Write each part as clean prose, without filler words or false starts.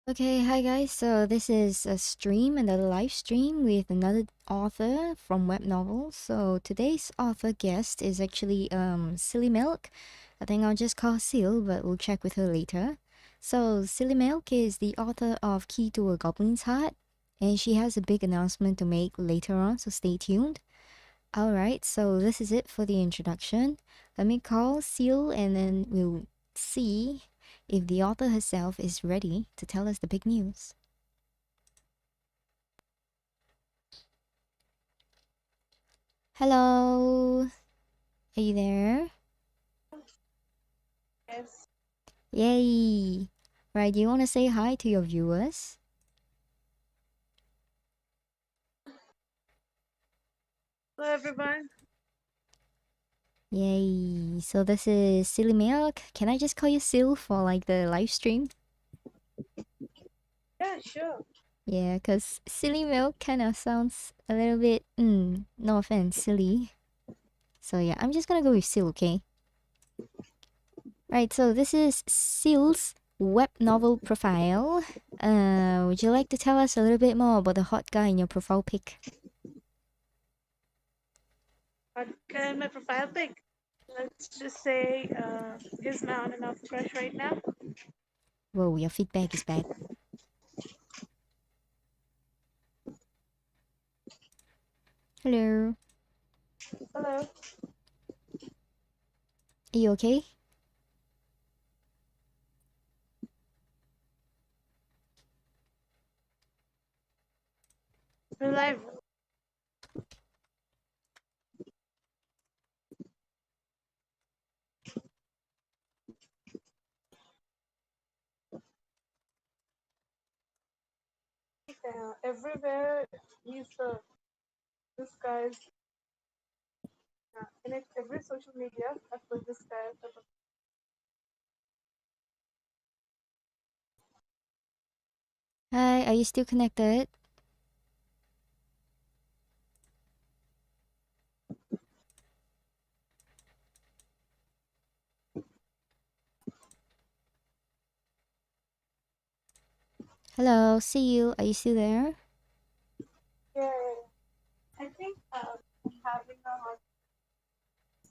Okay, hi guys. So this is a stream, another live stream with another author from Webnovel. So today's author guest is actually SillyMlk. I think I'll just call Sil, but we'll check with her later. So SillyMlk is the author of Key to a Goblin's Heart, and she has a big announcement to make later on, so stay tuned. Alright, so this is it for the introduction. Let me call Sil and then we'll see if the author herself is ready to tell us the big news. Hello, are you there? Yes. Yay! Right, do you want to say hi to your viewers? Hello, everyone. Yay! So this is SillyMlk. Can I just call you Sil for like the live stream? Yeah, sure. Yeah, because SillyMlk kind of sounds a little bit, no offense, silly. So yeah, I'm just gonna go with Sil, okay? Right, so this is Sil's web novel profile. Would you like to tell us a little bit more about the hot guy in your profile pic? What can my profile pic? Let's just say he's my on and off crush right now. Whoa, your feedback is bad. Hello. Hello. Are you okay? We're live. Everywhere he's this guy's in every social media. I put this guy. Hi, are you still connected? Hello, see you. Are you still there? Yeah, I think I'm having a hard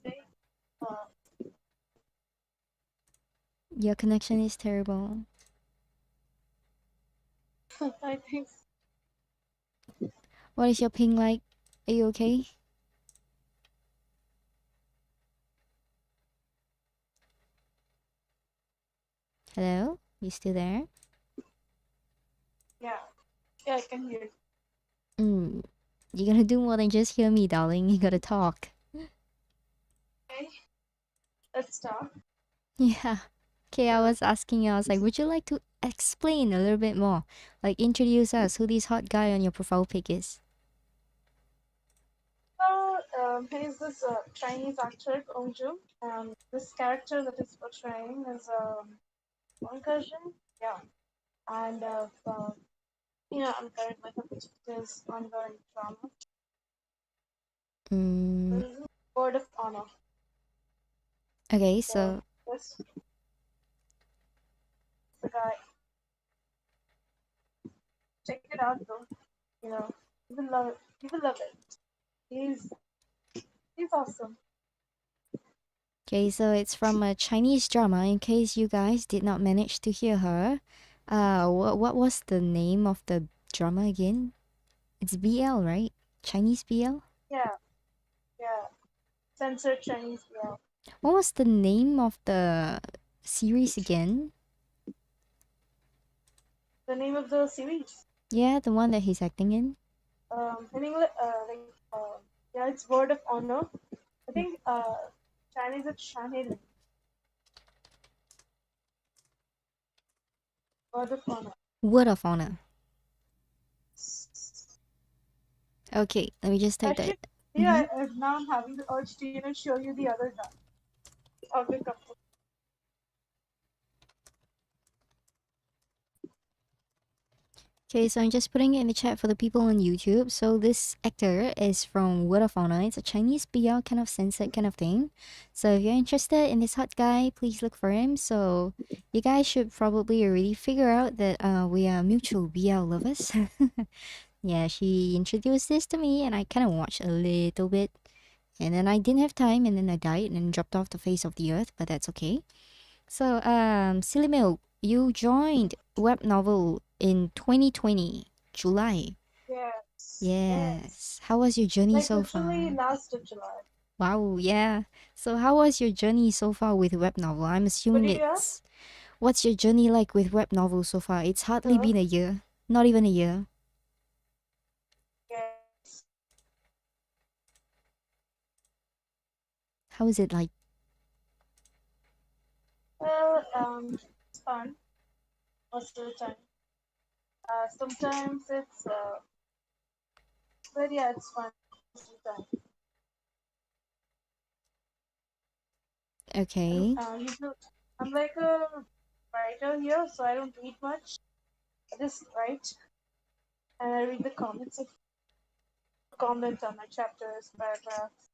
day. Uh, Your connection is terrible. I think What is your ping like? Are you okay? Hello? You still there? yeah. Yeah, I can hear. You gotta do more than just hear me, darling. You gotta talk. Okay, let's start. Yeah. Okay, I was asking you, I was like, would you like to explain a little bit more? Like, introduce us who this hot guy on your profile pic is. So, he's this Chinese actor, Gong Ju. This character that he's portraying is one cousin. Yeah. And, I'm currently with this ongoing drama. Mm, This is Word of Honor. okay, So, so, this is the guy. Check it out, though. You know, you will love it. You will love it. He's, he's awesome. okay, so it's from a Chinese drama, in case you guys did not manage to hear her. What was the name of the drama again? It's BL, right? Chinese BL? Yeah, yeah. Censored Chinese. Yeah. What was the name of the series again? The name of the series. Yeah, the one that he's acting in? In English, yeah, it's Word of Honor. I think Chinese it's Shanghai. Word of Honor. Word of Honor. Okay, let me just type that. Actually, yeah, now I'm having the urge to show you the other guy. Other couple. Okay, so I'm just putting it in the chat for the people on YouTube. So this actor is from Word of Honor. It's a Chinese BL kind of censored kind of thing. So if you're interested in this hot guy, please look for him. So you guys should probably already figure out that we are mutual BL lovers. Yeah, she introduced this to me and I kind of watched a little bit. And then I didn't have time and then I died and then dropped off the face of the earth, but that's okay. So, SillyMlk, you joined Web Novel in 2020, July. Yes, yes. Yes. How was your journey Like so literally far? last of July. Wow, yeah. So, how was your journey so far with Web Novel? I'm What assuming did you ask? it's. What's your journey like with Web Novel so far? It's hardly Hello? been a year. Not even a year. Yes. How is it like? Well, it's fun most of the time. Sometimes it's, but yeah, it's fun most of the time. And Okay. usually, I'm like a writer here, so I don't read much. I just write and I read the comments and comment on my chapters, paragraphs.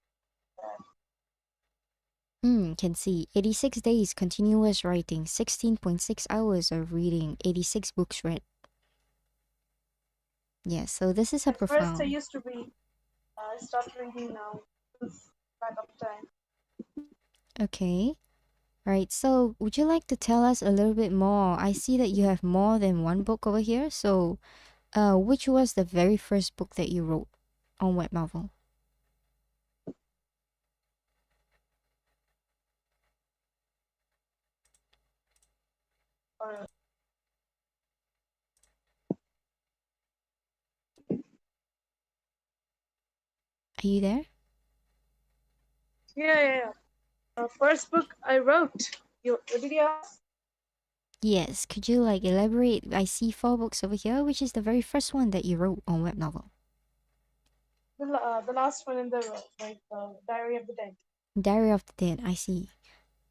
Can see. 86 days continuous writing, 16.6 hours of reading, 86 books read. Yeah, so this is a At first, I profound. used to read. I stopped reading now. It's lack of time. Okay. Right. So, would you like to tell us a little bit more? I see that you have more than one book over here. So, which was the very first book that you wrote on Web Novel? Or, Are you there? yeah, yeah, yeah. First book I wrote. What did you ask? Yes. Could you like elaborate? I see four books over here. Which is the very first one that you wrote on Web Novel? The last one in the row, like Diary of the Dead. Diary of the Dead. I see.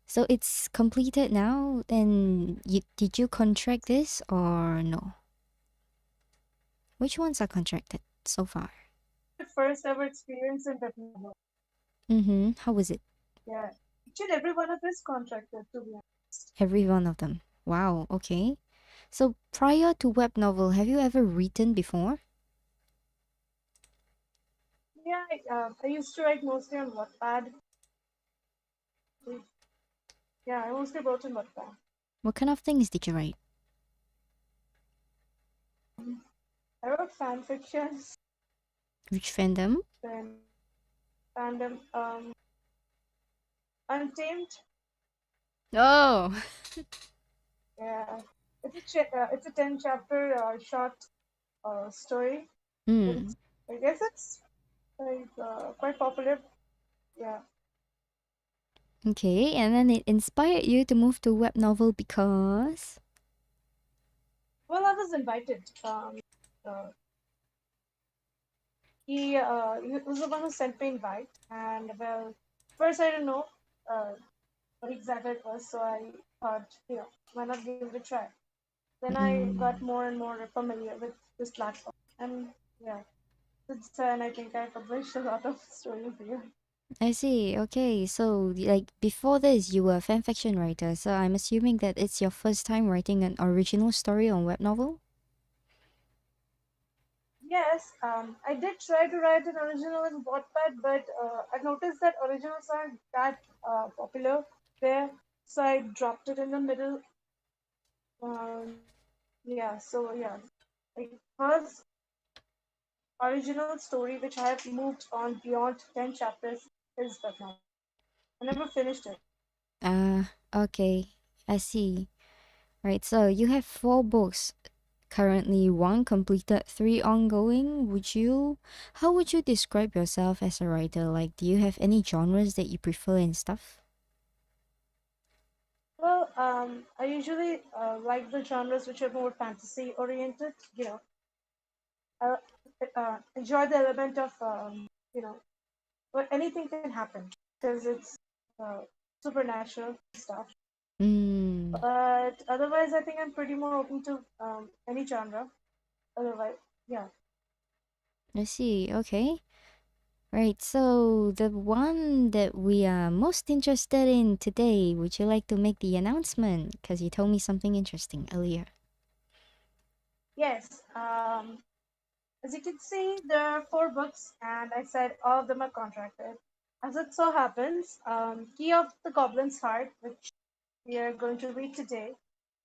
So it's completed now. Then did you contract this or no? Which ones are contracted so far? First ever experience in Webnovel. Mm-hmm. How was it? Yeah. Each and every one of us contracted, to be honest. Every one of them. Wow. Okay. So prior to Web Novel, have you ever written before? Yeah, I used to write mostly on Wattpad. Yeah, I mostly wrote on Wattpad. What kind of things did you write? I wrote fan fictions, Which fandom? then fandom, Untamed. Oh. Yeah, it's a 10 chapter short story. Hmm. It's I guess it's like quite popular. Yeah. Okay, and then it inspired you to move to web novel because. Well, I was invited. Uh, he was the one who sent me invite, and well, first I didn't know uh, what exactly it was, so I thought, why not give it a try? Then I got Mm, more and more familiar with this platform, and yeah, since then I think I published a lot of stories here. I see. Okay, so like before this, you were a fan fiction writer, so I'm assuming that it's your first time writing an original story on web novel. Yes, I did try to write an original in Wattpad, but I noticed that originals aren't that popular there, so I dropped it in the middle. Um, yeah, so yeah, like first original story which I have moved on beyond 10 chapters is that now. I never finished it. Okay, I see. Right, so you have four books currently, one completed, three ongoing. How would you describe yourself as a writer? Like, do you have any genres that you prefer and stuff? Well, I usually like the genres which are more fantasy oriented. I enjoy the element of you know, where anything can happen because it's uh, supernatural stuff. Mm, But otherwise, I think I'm pretty more open to any genre. Otherwise, yeah. I see. Okay. Right. So the one that we are most interested in today, would you like to make the announcement? Because you told me something interesting earlier. Yes. As you can see, there are four books, and I said all of them are contracted. As it so happens, Key of the Goblin's Heart, which we are going to read today,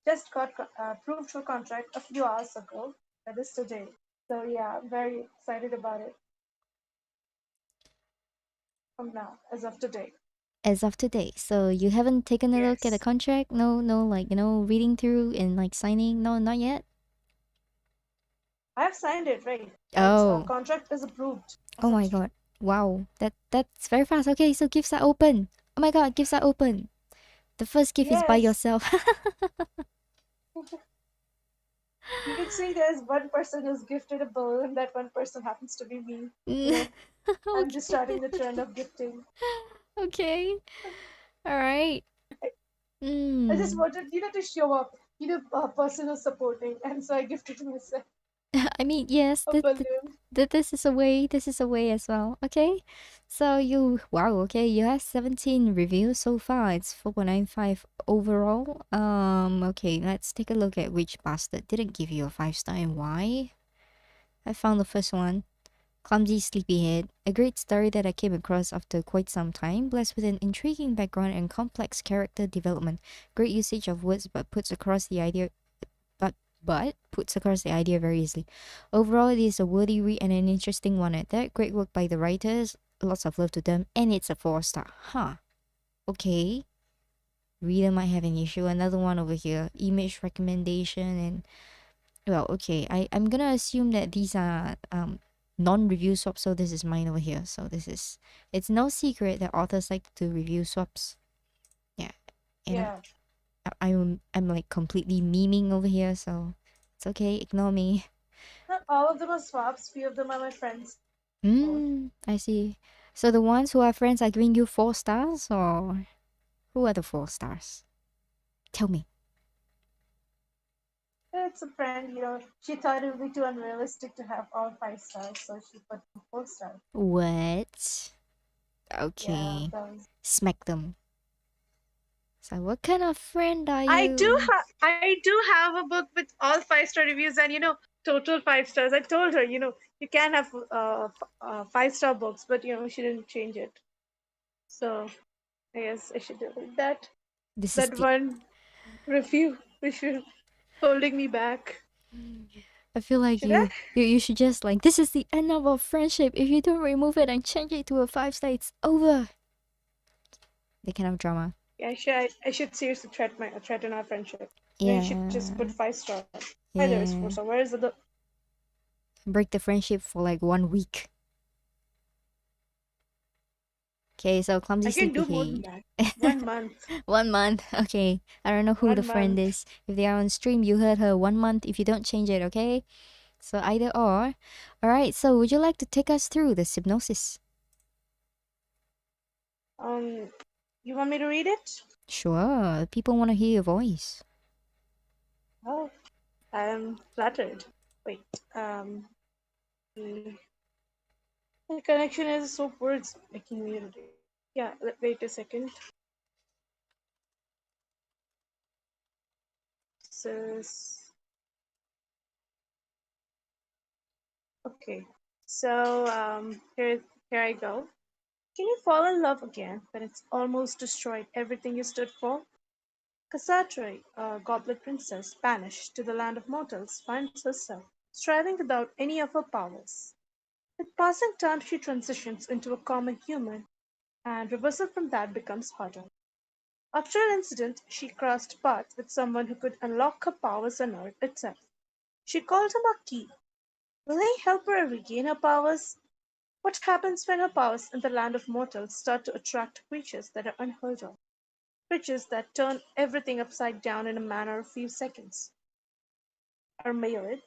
just got approved for contract a few hours ago. That is today. So yeah, I'm very excited about it from now, as of today. As of today. So you haven't taken a look at the Yes. contract? No, no, like, reading through and like signing? No, not yet? I have signed it, right? It's Oh. contract is approved Oh as of my today. god. Wow. That's very fast. Okay, so gifts are open. Oh my god, gifts are open. The first gift is by Yes. yourself. You can see there's one person who's gifted a bowl, and that one person happens to be me. You know, I'm just Okay. starting the trend of gifting. Okay. All right. I, I just Hmm. wanted, to show up, a person who's supporting, and so I gifted myself I mean, yes, a balloon. this is a way. This is a way as well. Okay. So wow, okay, you have 17 reviews so far. It's 4.95 overall. Okay, let's take a look at which bastard didn't give you a 5 star and why. I found the first one. Clumsy Sleepyhead, a great story that I came across after quite some time, blessed with an intriguing background and complex character development. Great usage of words, but puts across the idea very easily. Overall, it is a worthy read and an interesting one at that. Great work by the writers, lots of love to them, and it's a 4 star. Huh. Okay. Reader might have an issue. Another one over here. Image recommendation and well, okay. I'm gonna assume that these are non-review swaps, so this is mine over here. So it's no secret that authors like to review swaps. Yeah. And Yeah. I'm like completely memeing over here, so it's okay, ignore me. Not all of them are swaps. Few of them are my friends. So I see. So the ones who are friends are giving you 4 stars, or who are the 4 stars? Tell me. it's a friend. She thought it would be too unrealistic to have all 5 stars, so she put 4 stars. What? Yeah, Okay. that was. Smack them. So what kind of friend are I you? do have a book with all 5 star reviews, and total 5 stars. I told her, you can have 5 star books, but she didn't change it. So I guess I should delete that. This is That the one review which is holding me back. I feel like Should I? you should just like this is the end of our friendship. If you don't remove it and change it to a 5 star, it's over. The kind of drama. Yeah, I should seriously threaten our friendship. You should just put Yeah. 5 star. Hi, there is 4 star. Yeah. Where is the? Break the friendship for like 1 week. Okay, so clumsy I can do more than sleepyhead. that. 1 month. 1 month. Okay. I don't know who the One friend month. is. If they are on stream, you heard her 1 month if you don't change it, okay? So either or. Alright, so would you like to take us through the hypnosis? Um, you want me to read it? Sure. People want to hear your voice. Oh, I'm flattered. Wait. Um, the, the connection is so poor. It's making me irritated. Yeah. Wait a second. Says okay. So here I go. Can you fall in love again when it's almost destroyed everything you stood for? Cassandra, a goblet princess banished to the land of mortals, finds herself striving without any of her powers. With passing time, she transitions into a common human, and reversal from that becomes harder. After an incident, she crossed paths with someone who could unlock her powers on Earth itself. She called him a key. Will he help her regain her powers? What happens when her powers in the land of mortals start to attract creatures that are unheard of? Creatures that turn everything upside down in a matter of few seconds. Our mayor,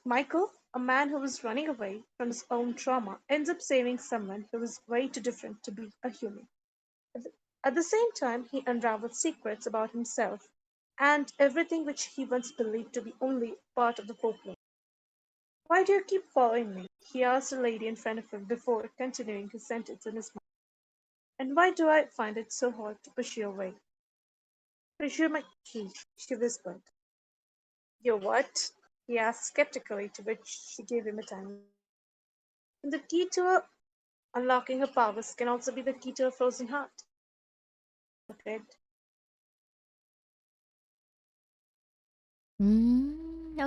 Michael, a man who was running away from his own trauma, ends up saving someone who was way too different to be a human. At the same time, he unravels secrets about himself and everything which he once believed to be only part of the folklore. Why do you keep following me? He asked the lady in front of him before continuing his sentence in his mind. And why do I find it so hard to push you away? Push you my key, she whispered. Your what? He asked skeptically, to which she gave him a tiny smile. And the key to her unlocking her powers can also be the key to her frozen heart. He nodded.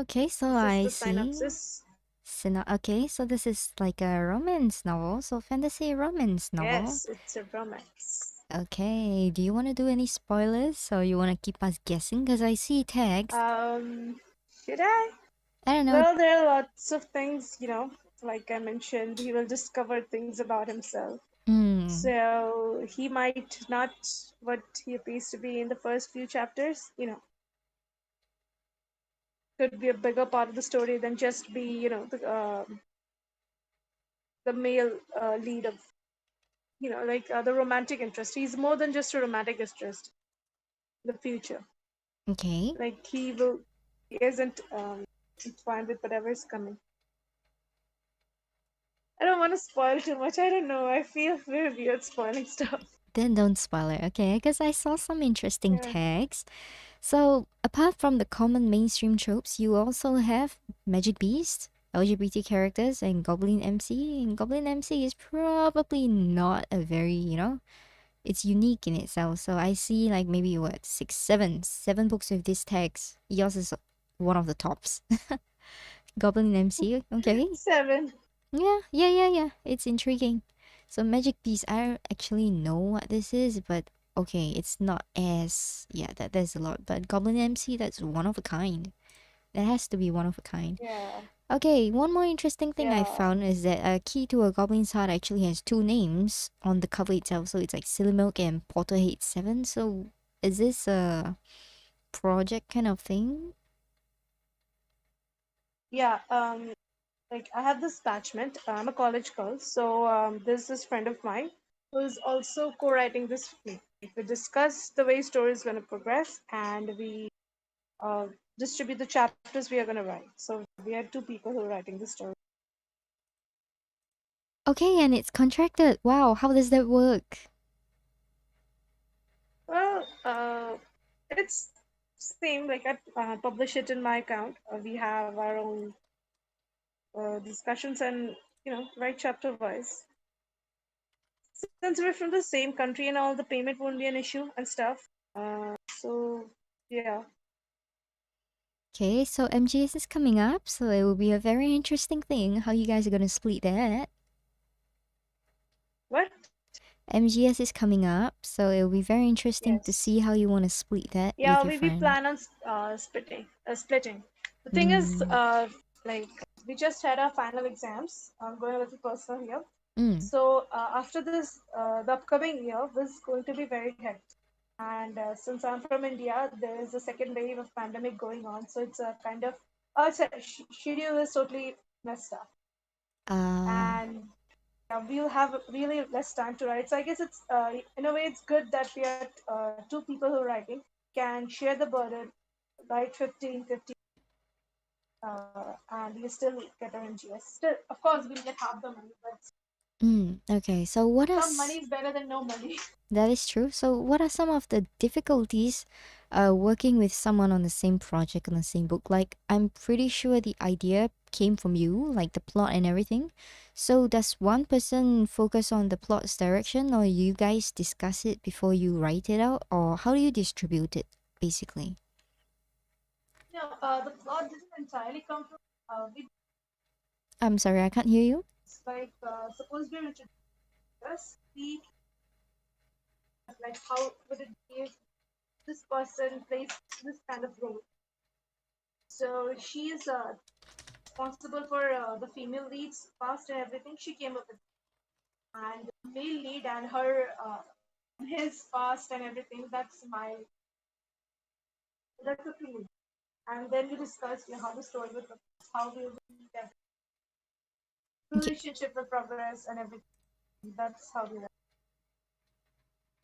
Okay, so This is I the see. synopsis. Okay, so this is like a romance novel, so fantasy romance novel. Yes, it's a romance. Okay, do you want to do any spoilers or you want to keep us guessing? Because I see text. Um, should I? I don't know. Well, there are lots of things, like I mentioned, he will discover things about himself. Hmm. So he might not what he appears to be in the first few chapters, could be a bigger part of the story than just be, the male lead of, like the romantic interest. He's more than just a romantic interest in the future. Okay. Like he isn't entwined with whatever is coming. I don't want to spoil too much. I don't know. I feel very weird spoiling stuff. Then don't spoil it, okay? Because I saw some interesting Yeah. tags. So, apart from the common mainstream tropes, you also have Magic Beast, LGBT characters, and Goblin MC. And Goblin MC is probably not a very, it's unique in itself. So I see like maybe what, six, seven books with these tags. Yours is one of the tops. Goblin MC, okay. 7. Yeah. It's intriguing. So Magic Beast, I don't actually know what this is, but okay, it's not as yeah, there's a lot. But Goblin MC, that's one of a kind. That has to be one of a kind. Yeah. Okay, one more interesting thing I Yeah. found is that a key to a Goblin's Heart actually has two names on the cover itself. So it's like SillyMlk and Potterhead 7. So is this a project kind of thing? Yeah. Like I have this batchmate. I'm a college girl, so there's this friend of mine who's also co-writing this with me. Like, we discuss the way story is going to progress, and we uh, distribute the chapters we are going to write. So we are two people who are writing the story. Okay, and it's contracted. Wow, how does that work? Well, it's same. Like I publish it in my account. We have our own discussions and write chapter wise. Since we're from the same country and all, the payment won't be an issue and stuff. So yeah. Okay, so MGS is coming up, so it will be a very interesting thing how you guys are gonna split that. What? MGS is coming up, so it will be very interesting to Yes. see how you want to split that Yeah, with your we friend. plan on splitting. The thing is, Mm. like we just had our final exams. I'm going a little personal here. Mm. So after this, the upcoming year is going to be very hectic. And since I'm from India, there is a second wave of pandemic going on. So it's a kind of schedule is totally messed up, Uh, and we'll have really less time to write. So I guess it's in a way it's good that we are two people who are writing can share the burden, write 15, and we still get our NGS. Still, of course, we'll get half the money, but okay, so what are some money is better than no money. that is true. So what are some of the difficulties working with someone on the same project on the same book? Like I'm pretty sure the idea came from you, like the plot and everything. So does one person focus on the plot's direction or you guys discuss it before you write it out or how do you distribute it basically? No, the plot didn't entirely come from. We I'm sorry, I can't hear you. like suppose we're introduced, we like how would it be if this person plays this kind of role. So she is responsible for the female lead's past and everything. She came up with, and the male lead and her his past and everything. That's the thing. And then we discussed how the story will progress, how we will meet, and Okay. relationship will progress and everything. That's how we.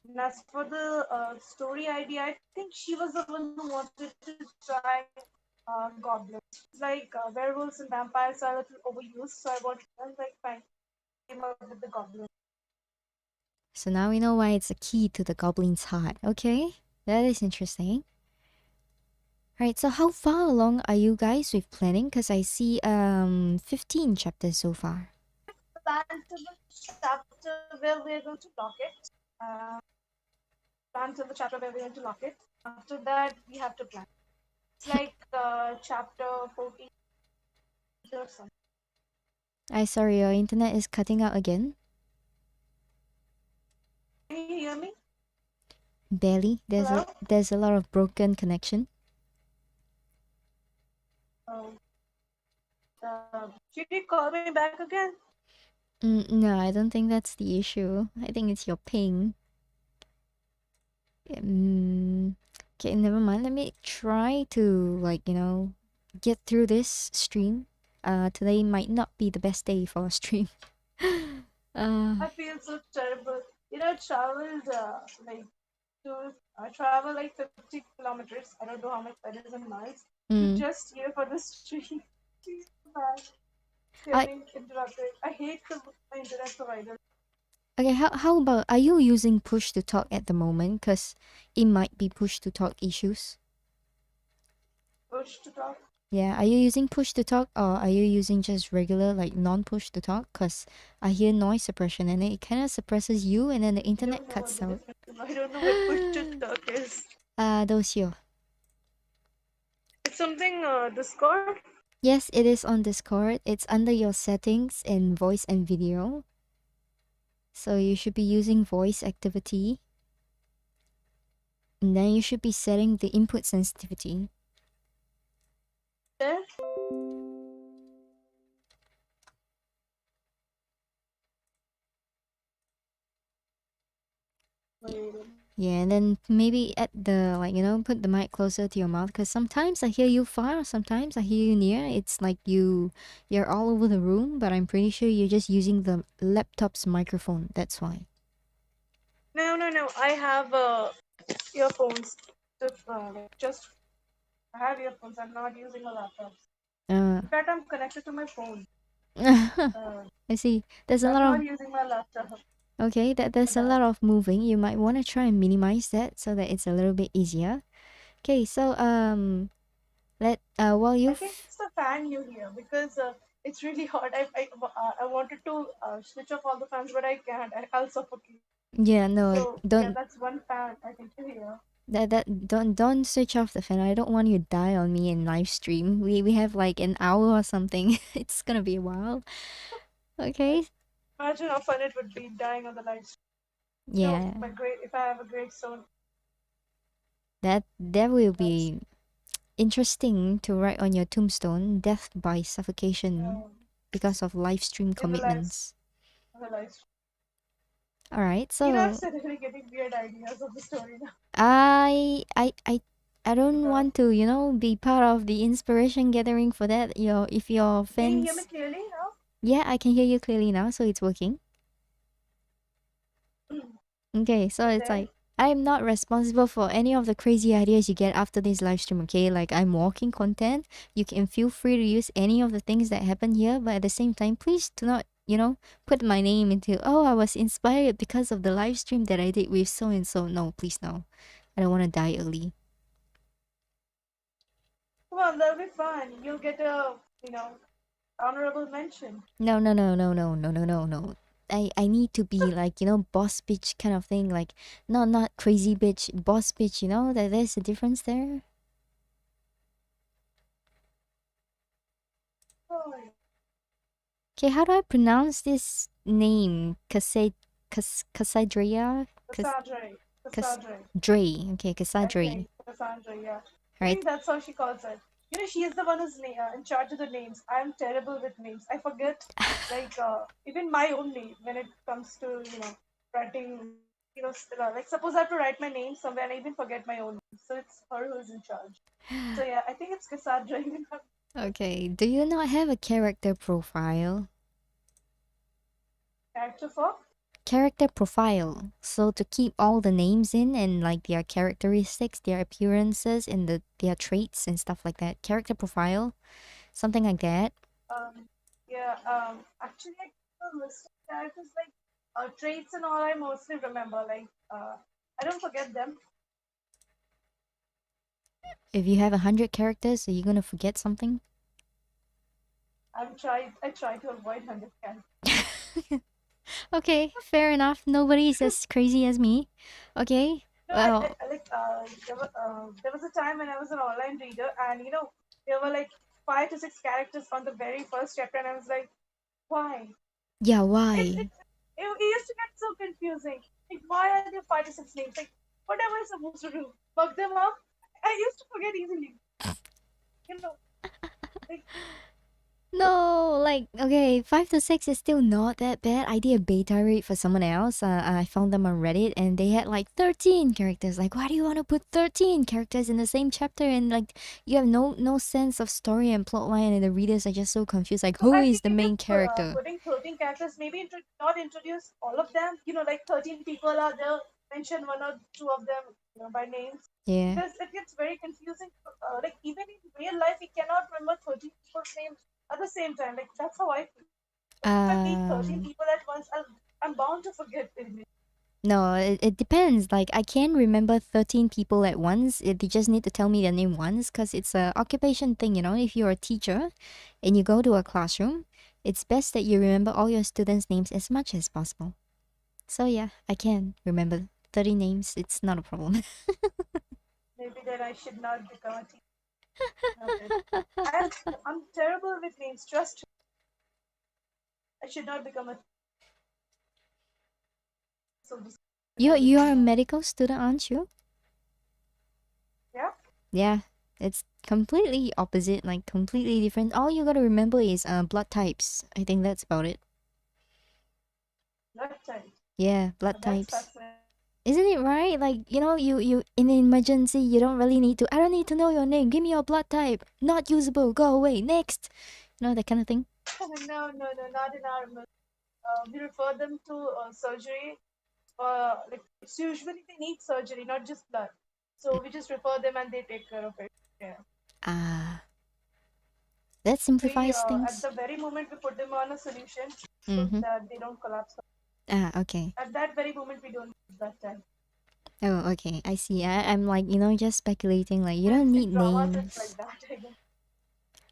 And as for the story idea, I think she was the one who wanted to try Goblin. like werewolves and vampires are a little overused, so I was like, fine, came up with the goblin. So now we know why it's a key to the goblin's heart. Okay, that is interesting. Right, so how far along are you guys with planning? Because I see 15 chapters so far. Plan to the chapter where we're going to lock it. Plan till the chapter where we're going to lock it. After that, we have to plan. It's like chapter 14 or something. I sorry, your internet is cutting out again. Can you hear me? Barely. Hello? There's a lot of broken connection. Oh, should you call me back again? No, I don't think that's the issue. I think it's your ping. Okay, never mind. Let me try to get through this stream. Today might not be the best day for a stream. I feel so terrible. Traveled like I travel like 50 kilometers. I don't know how much that is in miles. To mm. just here for the stream. Feel so bad. I Getting interrupted. I hate my internet provider. Okay, how about, are you using push to talk at the moment? Because it might be push to talk issues. Push to talk. Yeah, are you using push to talk or are you using just regular like non-push to talk? Because I hear noise suppression and it kind of suppresses you and then the I don't internet know what cuts the out. difference is. I don't know what push to talk is. Those here. It's something Discord. Yes, it is on Discord. It's under your settings in voice and video. So you should be using voice activity. And then you should be setting the input sensitivity. There. Wait. Yeah, and then maybe at the, put the mic closer to your mouth because sometimes I hear you far, sometimes I hear you near. It's like you're all over the room, but I'm pretty sure you're just using the laptop's microphone. That's why. No, no, no. I have earphones. Just I have earphones. I'm not using a laptop. Uh, In fact, I'm connected to my phone. Uh, I see. There's a I'm lot not of using my laptop Okay, for there's a that. lot of moving. You might want to try and minimize that so that it's a little bit easier. Okay, so let while I you think it's the fan you hear because it's really hot. I wanted to switch off all the fans, but I can't. I'll suffocate. yeah, no, So yeah, don't that's one fan I think you hear. don't switch off the fan. I don't want you to die on me in live stream. We have like an hour or something. It's gonna be a while. Okay. Imagine how fun it would be dying on the live stream. Yeah. If I have a great soul, That will that's be interesting to write on your tombstone. Death by suffocation um, because of live stream in the live commitments. on the live stream. All right. I'm So suddenly getting weird ideas of the story now. I I I I don't God. want to, be part of the inspiration gathering for that. If your Can you hear me fans, clearly now? yeah, I can hear you clearly now, so it's working. Okay, so You it's there? like I'm not responsible for any of the crazy ideas you get after this live stream, okay? Like I'm walking content. You can feel free to use any of the things that happen here, but at the same time, please do not, put my name into, oh, I was inspired because of the live stream that I did with so and so. No, please no. I don't want to die early. Come on, that'll be fun. You'll get a honorable mention. No, no, no, no, no, no, no, no, no. I need to be like, boss bitch kind of thing. Like, not crazy bitch, boss bitch, that there's a difference there. Oh, Okay, how do I pronounce this name? Casadria? Cassandra. Cas Cassandra. Dre. Okay, I Casadre. think Cassandra, yeah. I Right. think that's how she calls it. She is the one who's in charge of the names. I'm terrible with names. I forget, like, even my own name when it comes to, writing, like, suppose I have to write my name somewhere and I even forget my own name. So it's her who's in charge. So yeah, I think it's Cassandra. Even her Okay, do you not have a character profile? character for. Character profile. So to keep all the names in and like their characteristics, their appearances, and their traits and stuff like that. Character profile. something like that. Yeah. Actually, I keep a list of characters like traits and all. I mostly remember. Like, I don't forget them. If you have 100 characters, are you gonna forget something? I try to avoid 100 characters. Okay, fair enough. Nobody's as crazy as me. Okay, No, well, like there was a time when I was an online reader, and there were like 5 to 6 characters on the very first chapter, and I was like, why? yeah, It why? it it used to get so confusing. Like, why are there 5 to 6 names? Like, what am I supposed to do? Bug them up? I used to forget easily. You know, like No, like, okay, 5 to 6 is still not that bad. I did a beta read for someone else. I found them on Reddit and they had like 13 characters. Like, why do you want to put 13 characters in the same chapter? And like, you have no sense of story and plotline, and the readers are just so confused. Like, so who I is think the if main you're character? putting 13 characters, maybe not introduce all of them. Like 13 people are there. Mention one or two of them, by names, Yeah. because it gets very confusing. Like even in real life, we cannot remember 13 people's names at the same time. Like that's how I feel. Like if I meet 13 Um, people at once, I'm bound to forget it. no, it depends. Like, I can remember 13 people at once. They just need to tell me their name once because it's a occupation thing, you know? If you're a teacher and you go to a classroom, it's best that you remember all your students' names as much as possible. So, yeah, I can remember 30 names. It's not a problem. Maybe then I should not become a teacher. Okay. I'm I'm terrible with names. Trust me. I should not become a so you, difficult with you are a names. medical student, aren't you? Yeah, Yeah, it's completely opposite, like completely different. All you gotta remember is blood types. I think that's about it. that time. Yeah, blood That's types. fascinating. Isn't it right? Like, you in an emergency, you don't really need to. I don't need to know your name. Give me your blood type. Not usable. Go away. Next. That kind of thing. No, not in our milk. We refer them to surgery. Like it's usually they need surgery, not just blood. So we just refer them and they take care of it. Yeah. Ah, that We simplifies at things. the very moment we put them on a solution so Mm-hmm. that they don't collapse. Ah, okay. At that very moment we don't use that time. Oh, okay. I see. I'm like, just speculating. Like, you don't Sometimes need in dramas it's like names. that. I guess.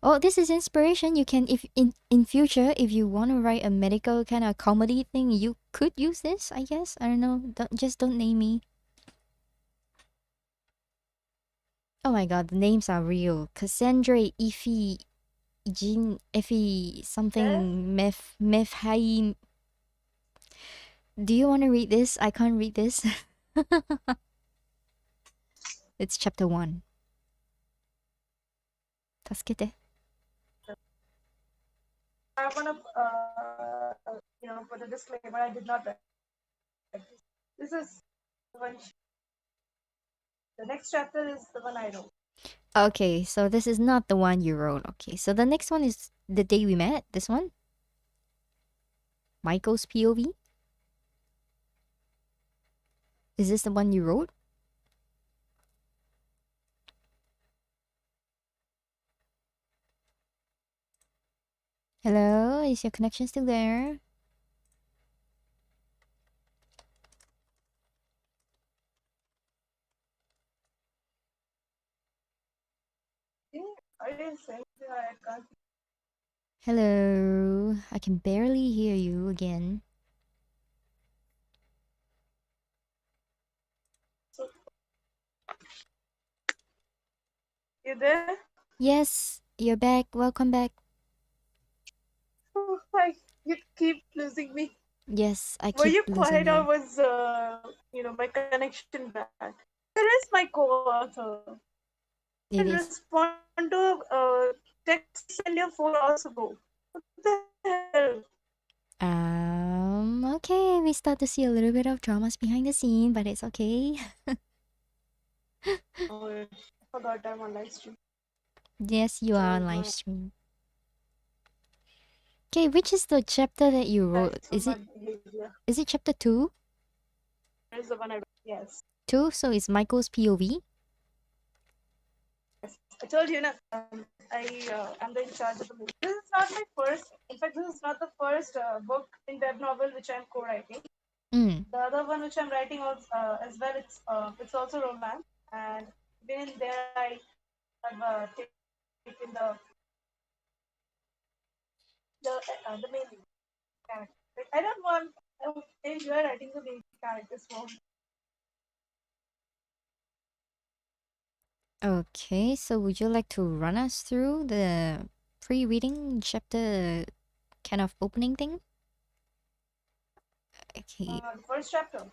Oh, this is inspiration. You can, if in future, if you want to write a medical kind of comedy thing, you could use this. I guess. I don't know. Don't name me. Oh my god, the names are real. Cassandra, Ify, Jean, Effie, There, something, Meth, Haim. Do you want to read this? I can't read this. It's chapter 1. 助けて. I wanna put a disclaimer. I did not write this. This is the one. The next chapter is the one I wrote. Okay, so this is not the one you wrote. Okay, so the next one is The Day We Met. This one? Michael's POV? Is this the one you wrote? Hello? Is your connection still there? I didn't say I can't. Hello? I can barely hear you again. So, you there? Yes, you're back. Welcome back. Oh, hi. You keep losing me. Yes, I Were keep you losing quiet or you. was my connection bad? Where is my co-author? It Didn't is. respond to text I sent you 4 hours ago. What the hell? Okay, we start to see a little bit of dramas behind the scene, but it's okay. Oh, I forgot I'm on live stream. Yes, you are So on live my stream. Okay, which is the chapter that you wrote? so my behavior Is it chapter 2? is the one I yes. 2, so it's Michael's POV. Yes. I told you na. am the in charge of the movie. This is not my first. In fact, this is not the first book in web novel which I'm co-writing. Mm. The other one which I'm writing also, as well, it's also romance, and even in there I have taken the main character. Like, I don't want. I enjoy writing the main characters more. Okay, so would you like to run us through the pre-reading chapter kind of opening thing? Okay, The first chapter.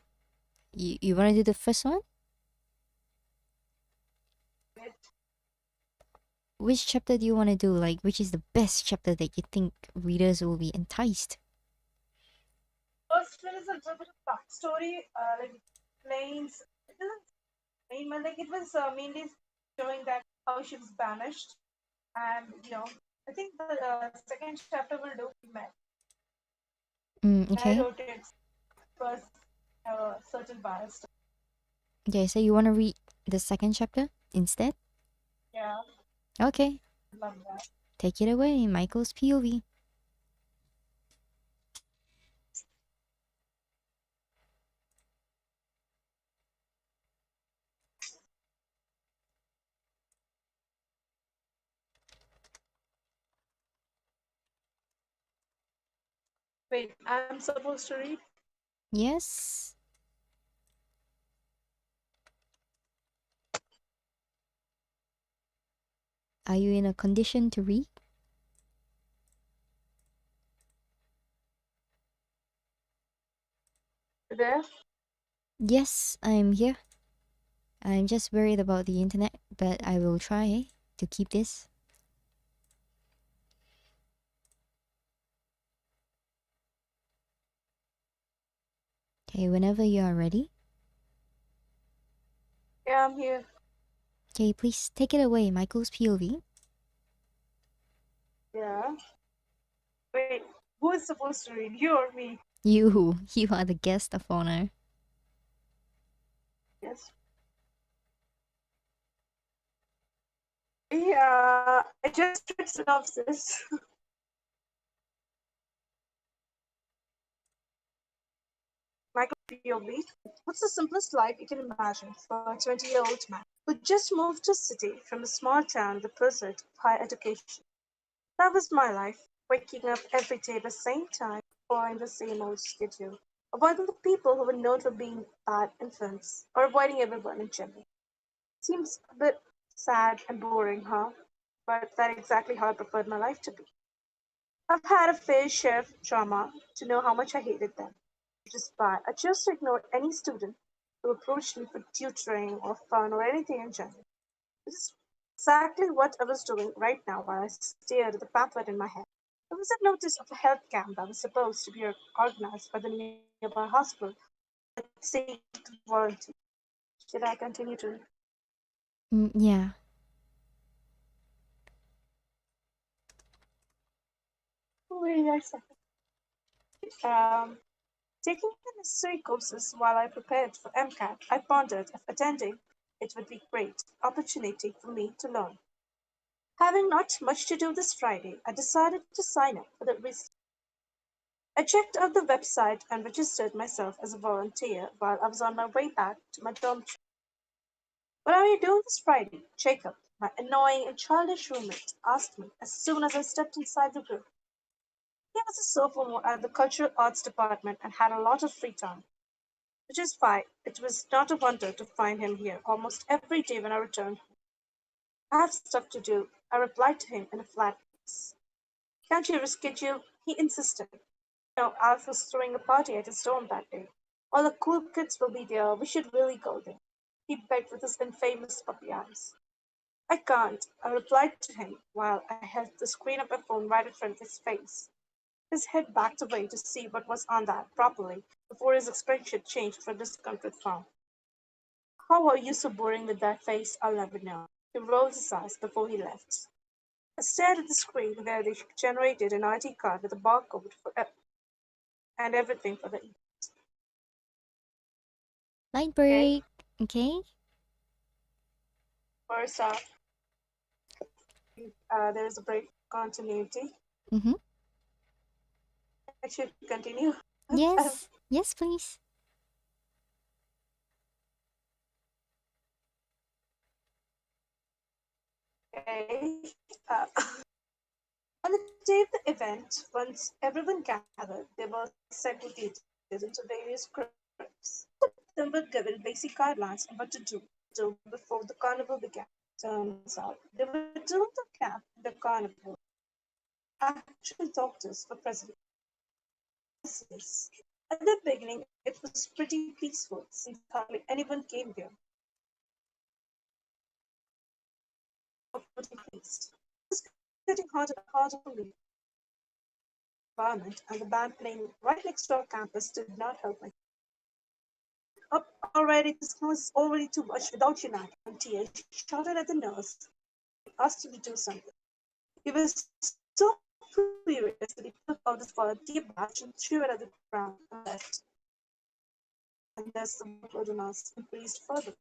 you want to do the first one? It, Which chapter do you want to do? Like, which is the best chapter that you think readers will be enticed? first one is a little bit of backstory. Like explains. It doesn't explain, but like it was mainly showing that how she was banished, and I think the second chapter will do met. Mm, I okay. wrote it first. Certain bias. Okay, so you want to read the second chapter instead? Yeah, Okay, love that. take it away, Michael's POV. Wait, I'm supposed to read? Yes. Are you in a condition to read? There? Yes, I'm here. I'm just worried about the internet, but I will try to keep this. Okay, whenever you are ready. Yeah, I'm here. Okay, please take it away, Michael's POV. Yeah. Wait, who is supposed to read? You or me? You are the guest of honor. Yes. Yeah, I just read synopsis. Michael POV. What's the simplest life you can imagine for a 20-year-old man who just moved to a city from a small town in the pursuit of higher education? That was my life, waking up every day at the same time, following the same old schedule, avoiding the people who were known for being bad influence, or avoiding everyone in general. Seems a bit sad and boring, huh? But that's exactly how I preferred my life to be. I've had a fair share of trauma to know how much I hated them, which is why I chose to ignore any student who approached me for tutoring or fun or anything in general. This is exactly what I was doing right now while I stared at the pamphlet in my hand. There was a notice of a health camp that was supposed to be organized by the nearby hospital. I'd say to volunteer. Should I continue to? Yeah. Wait a second. Um, Taking the necessary courses while I prepared for MCAT, I pondered if attending it would be a great opportunity for me to learn. Having not much to do this Friday, I decided to sign up for the risk. I checked out the website and registered myself as a volunteer while I was on my way back to my dormitory. "What are you doing this Friday?" Jacob, my annoying and childish roommate, asked me as soon as I stepped inside the room. He was a sophomore at the Cultural Arts Department and had a lot of free time, which is why it was not a wonder to find him here almost every day when I returned home. "I have stuff to do," I replied to him in a flat voice. "Can't you reschedule?" he insisted. "No, Alf was throwing a party at his dorm that day. All the cool kids will be there. We should really go there," he begged with his infamous puppy eyes. "I can't," I replied to him while I held the screen of my phone right in front of his face. His head backed away to see what was on that properly before his expression changed for a discomfort frown. "How are you so boring with that face? I'll never know." He rolled his eyes before he left. I stared at the screen where they generated an ID card with a barcode and everything for the Light okay. break. Okay. First there is a break continuity. Mm-hmm. I should continue. Yes. Yes, please. Okay. Uh, on the day of the event, once everyone gathered, they were segregated into various groups. Them were given basic guidelines on what to do before the carnival began. Turns out they were doing the camp in the carnival. Actual doctors were present. At the beginning, it was pretty peaceful since hardly anyone came there. Putting place. It was getting harder to leave environment, and the band playing right next to our campus did not help my up already. This was already too much without United. And TA shouted at the nurse, asked him to do something. He was so furious that he took out his volunteer badge and threw it at the ground and left. And thus the workload on us increased further.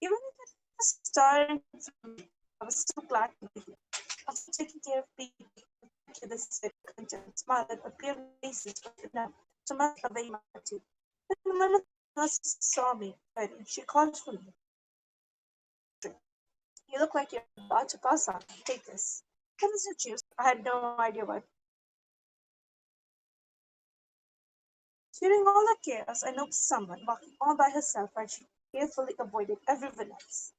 Even if it was tiring for me, I was so glad to be here. After taking care of people to the sick content, smiled at appeared faces but enough to melt away my fatigue. When one of the nurses saw me ready, she called for me. You look like you're about to pass out. Take this. What is your juice? I had no idea what. During all the chaos, I noticed someone walking all by herself while she carefully avoided everyone else.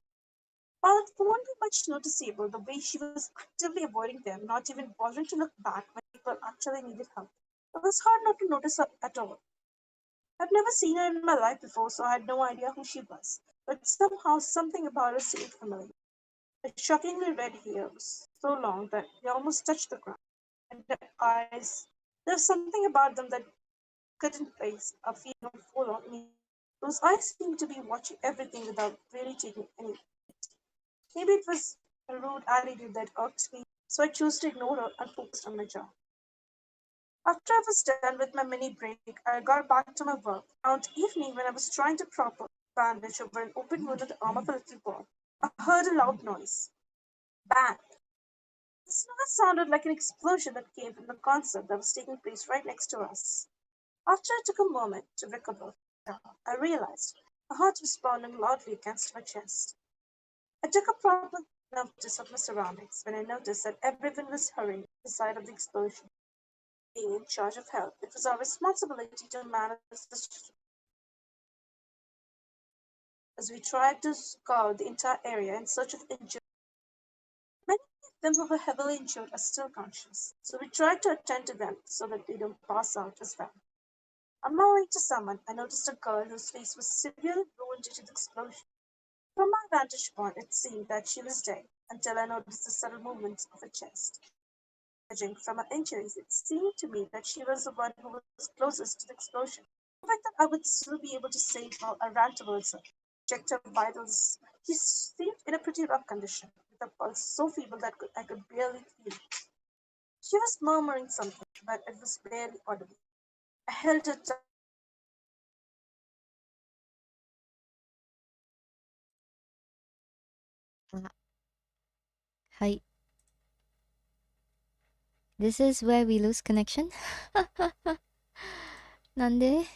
While it won't be much noticeable the way she was actively avoiding them, not even bothering to look back when people actually needed help, it was hard not to notice her at all. I've never seen her in my life before, so I had no idea who she was. But somehow something about her seemed familiar. Her shockingly red hair was so long that they almost touched the ground, and her eyes, there was something about them that couldn't place a feeling of full on me. Those eyes seemed to be watching everything without really taking any. Maybe it was a rude attitude that irked me, so I chose to ignore her and focused on my job. After I was done with my mini break, I got back to my work. Around evening, when I was trying to proper bandage over an open wound on the arm of a little boy, I heard a loud noise. Bang! This noise sounded like an explosion that came from the concert that was taking place right next to us. After I took a moment to recover, I realized my heart was pounding loudly against my chest. I took a proper notice of my surroundings when I noticed that everyone was hurrying to the side of the explosion. Being in charge of health, it was our responsibility to manage this as we tried to scour the entire area in search of injured. Many of them who were heavily injured are still conscious, so we tried to attend to them so that they don't pass out as well. On my way to someone, I noticed a girl whose face was severely ruined due to the explosion. From my vantage point, it seemed that she was dead until I noticed the subtle movements of her chest. Judging from her injuries, it seemed to me that she was the one who was closest to the explosion. The fact that I would still be able to save her, I ran towards her, checked her vitals. She seemed in a pretty rough condition, with a pulse so feeble that I could barely feel it. She was murmuring something, but it was barely audible. I held her tight. Uh, Hi. This is where we lose connection. Nande?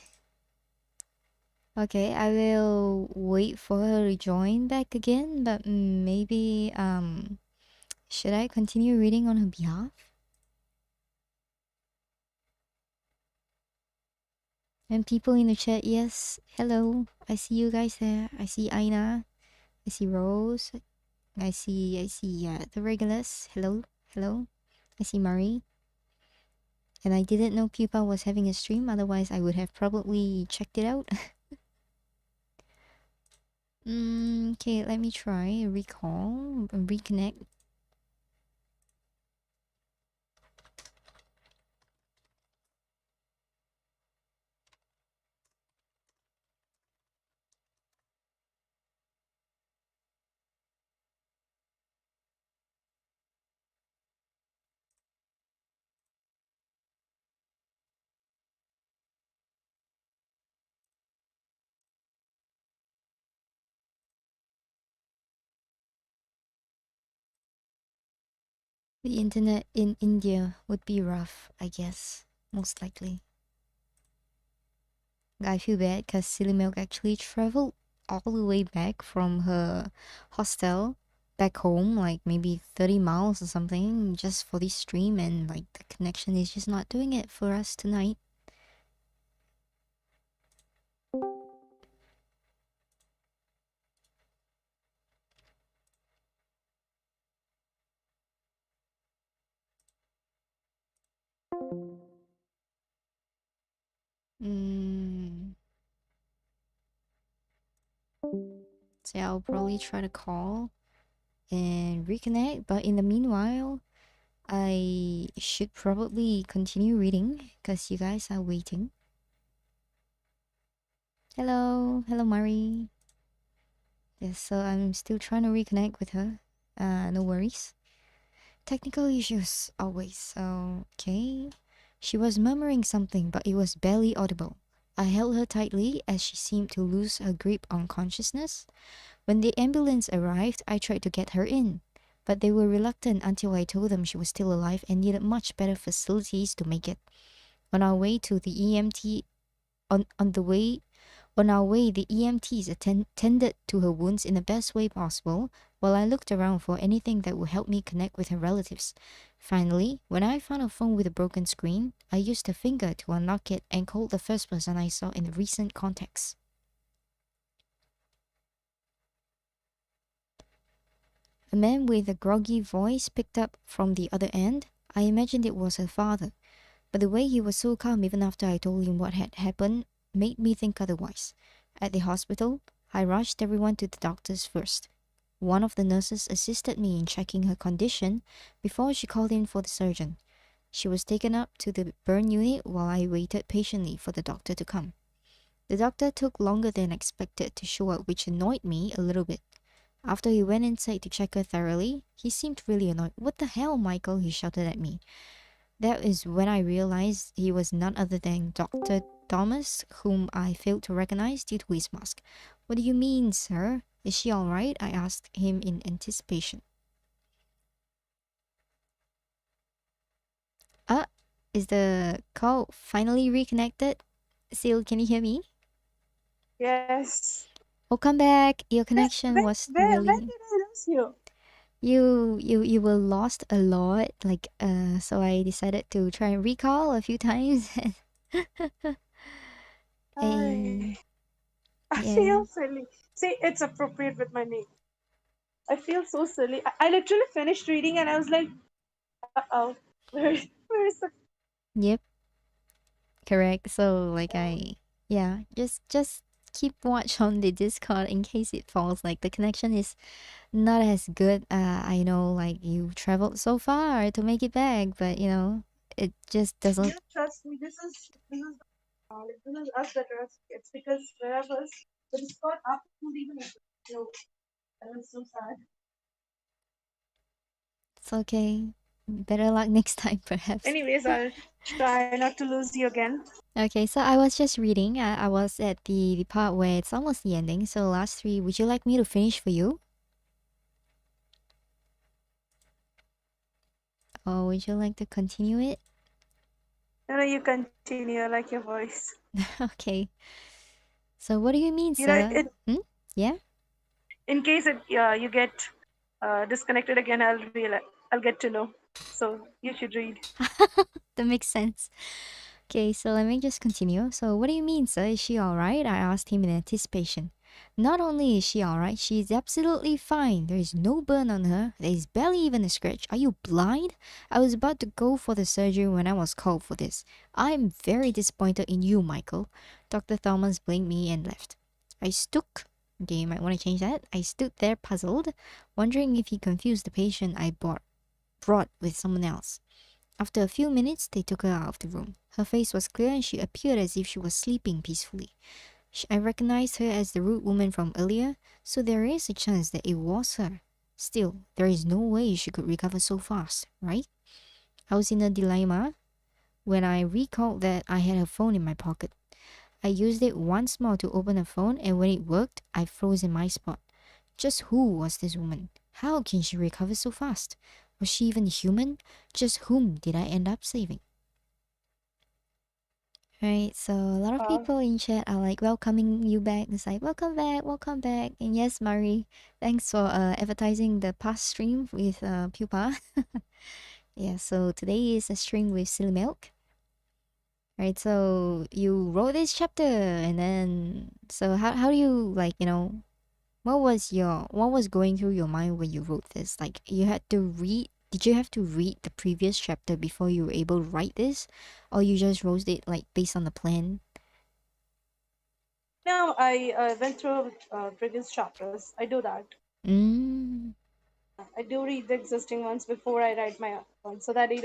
Okay, I will wait for her to join back again, but maybe should I continue reading on her behalf? And people in the chat, yes, hello. I see you guys there. I see Aina. I see Rose. I see the regulars. Hello, hello. I see Marie. And I didn't know Pupa was having a stream, otherwise I would have probably checked it out. Okay, let me try recall, reconnect. The internet in India would be rough, I guess. Most likely. I feel bad because SillyMlk actually traveled all the way back from her hostel back home, like maybe 30 miles or something, just for this stream, and like the connection is just not doing it for us tonight. Mm, so yeah, I'll probably try to call and reconnect, but in the meanwhile, I should probably continue reading because you guys are waiting. Hello, Mari. Yes, so I'm still trying to reconnect with her. No worries. Technical issues, always. So, okay. She was murmuring something, but it was barely audible. I held her tightly as she seemed to lose her grip on consciousness. When the ambulance arrived, I tried to get her in, but they were reluctant until I told them she was still alive and needed much better facilities to make it. On our way to the EMT, on the way On our way, the EMTs tended to her wounds in the best way possible, while I looked around for anything that would help me connect with her relatives. Finally, when I found a phone with a broken screen, I used a finger to unlock it and called the first person I saw in the recent contacts. A man with a groggy voice picked up from the other end. I imagined it was her father, but the way he was so calm even after I told him what had happened made me think otherwise. At the hospital, I rushed everyone to the doctors first. One of the nurses assisted me in checking her condition before she called in for the surgeon. She was taken up to the burn unit while I waited patiently for the doctor to come. The doctor took longer than expected to show up, which annoyed me a little bit. After he went inside to check her thoroughly, he seemed really annoyed. "What the hell, Michael?" he shouted at me. That is when I realized he was none other than Dr. Thomas, whom I failed to recognize due to his mask. "What do you mean, sir? Is she all right?" I asked him in anticipation. Ah, is the call finally reconnected? Seal, can you hear me? Yes. Oh, come back. Your Where, connection where, was where, where really. did I lose you? You were lost a lot, like so I decided to try and recall a few times. I, A I yeah. feel silly. See, it's appropriate with my name. I feel so silly. I literally finished reading and I was like, uh-oh, where is the... Yep. Correct. So like yeah, just keep watch on the Discord in case it falls. Like the connection is not as good. I know like you traveled so far to make it back, but it just doesn't. Yeah, trust me, this is us that are... It's because wherever the Discord app would even no, that was so sad. It's okay. Better luck next time, perhaps. Anyways, I'll try not to lose you again. Okay, so I was just reading. I was at the part where it's almost the ending. So last three, would you like me to finish for you, or would you like to continue it? No, no, you continue. I like your voice. Okay. So what do you mean, You know, sir? Hmm? Yeah. in case you get disconnected again, I'll get to know. So you should read. That makes sense. Okay, so let me just continue. So, what do you mean, sir? Is she alright? I asked him in anticipation. Not only is she alright, she is absolutely fine. There is no burn on her. There is barely even a scratch. Are you blind? I was about to go for the surgery when I was called for this. I am very disappointed in you, Michael. Dr. Thomas blamed me and left. I stuck. Okay, you might want to change that. I stood there puzzled, wondering if he confused the patient I brought with someone else. After a few minutes, they took her out of the room. Her face was clear and she appeared as if she was sleeping peacefully. I recognized her as the rude woman from earlier, so there is a chance that it was her. Still, there is no way she could recover so fast, right? I was in a dilemma when I recalled that I had her phone in my pocket. I used it once more to open her phone, and when it worked, I froze in my spot. Just who was this woman? How can she recover so fast? Was she even human? Just whom did I end up saving? Right, so a lot of people in chat are like welcoming you back. It's like, welcome back, welcome back. And yes, Mari, thanks for advertising the past stream with Pupa. Yeah, so today is a stream with SillyMlk. Right, so you wrote this chapter, and then so how do you like, what was going through your mind when you wrote this? Like you had to read did you have to read the previous chapter before you were able to write this? Or you just wrote it like based on the plan? No, I went through previous chapters. I do that. Mm, I do read the existing ones before I write my own, so that it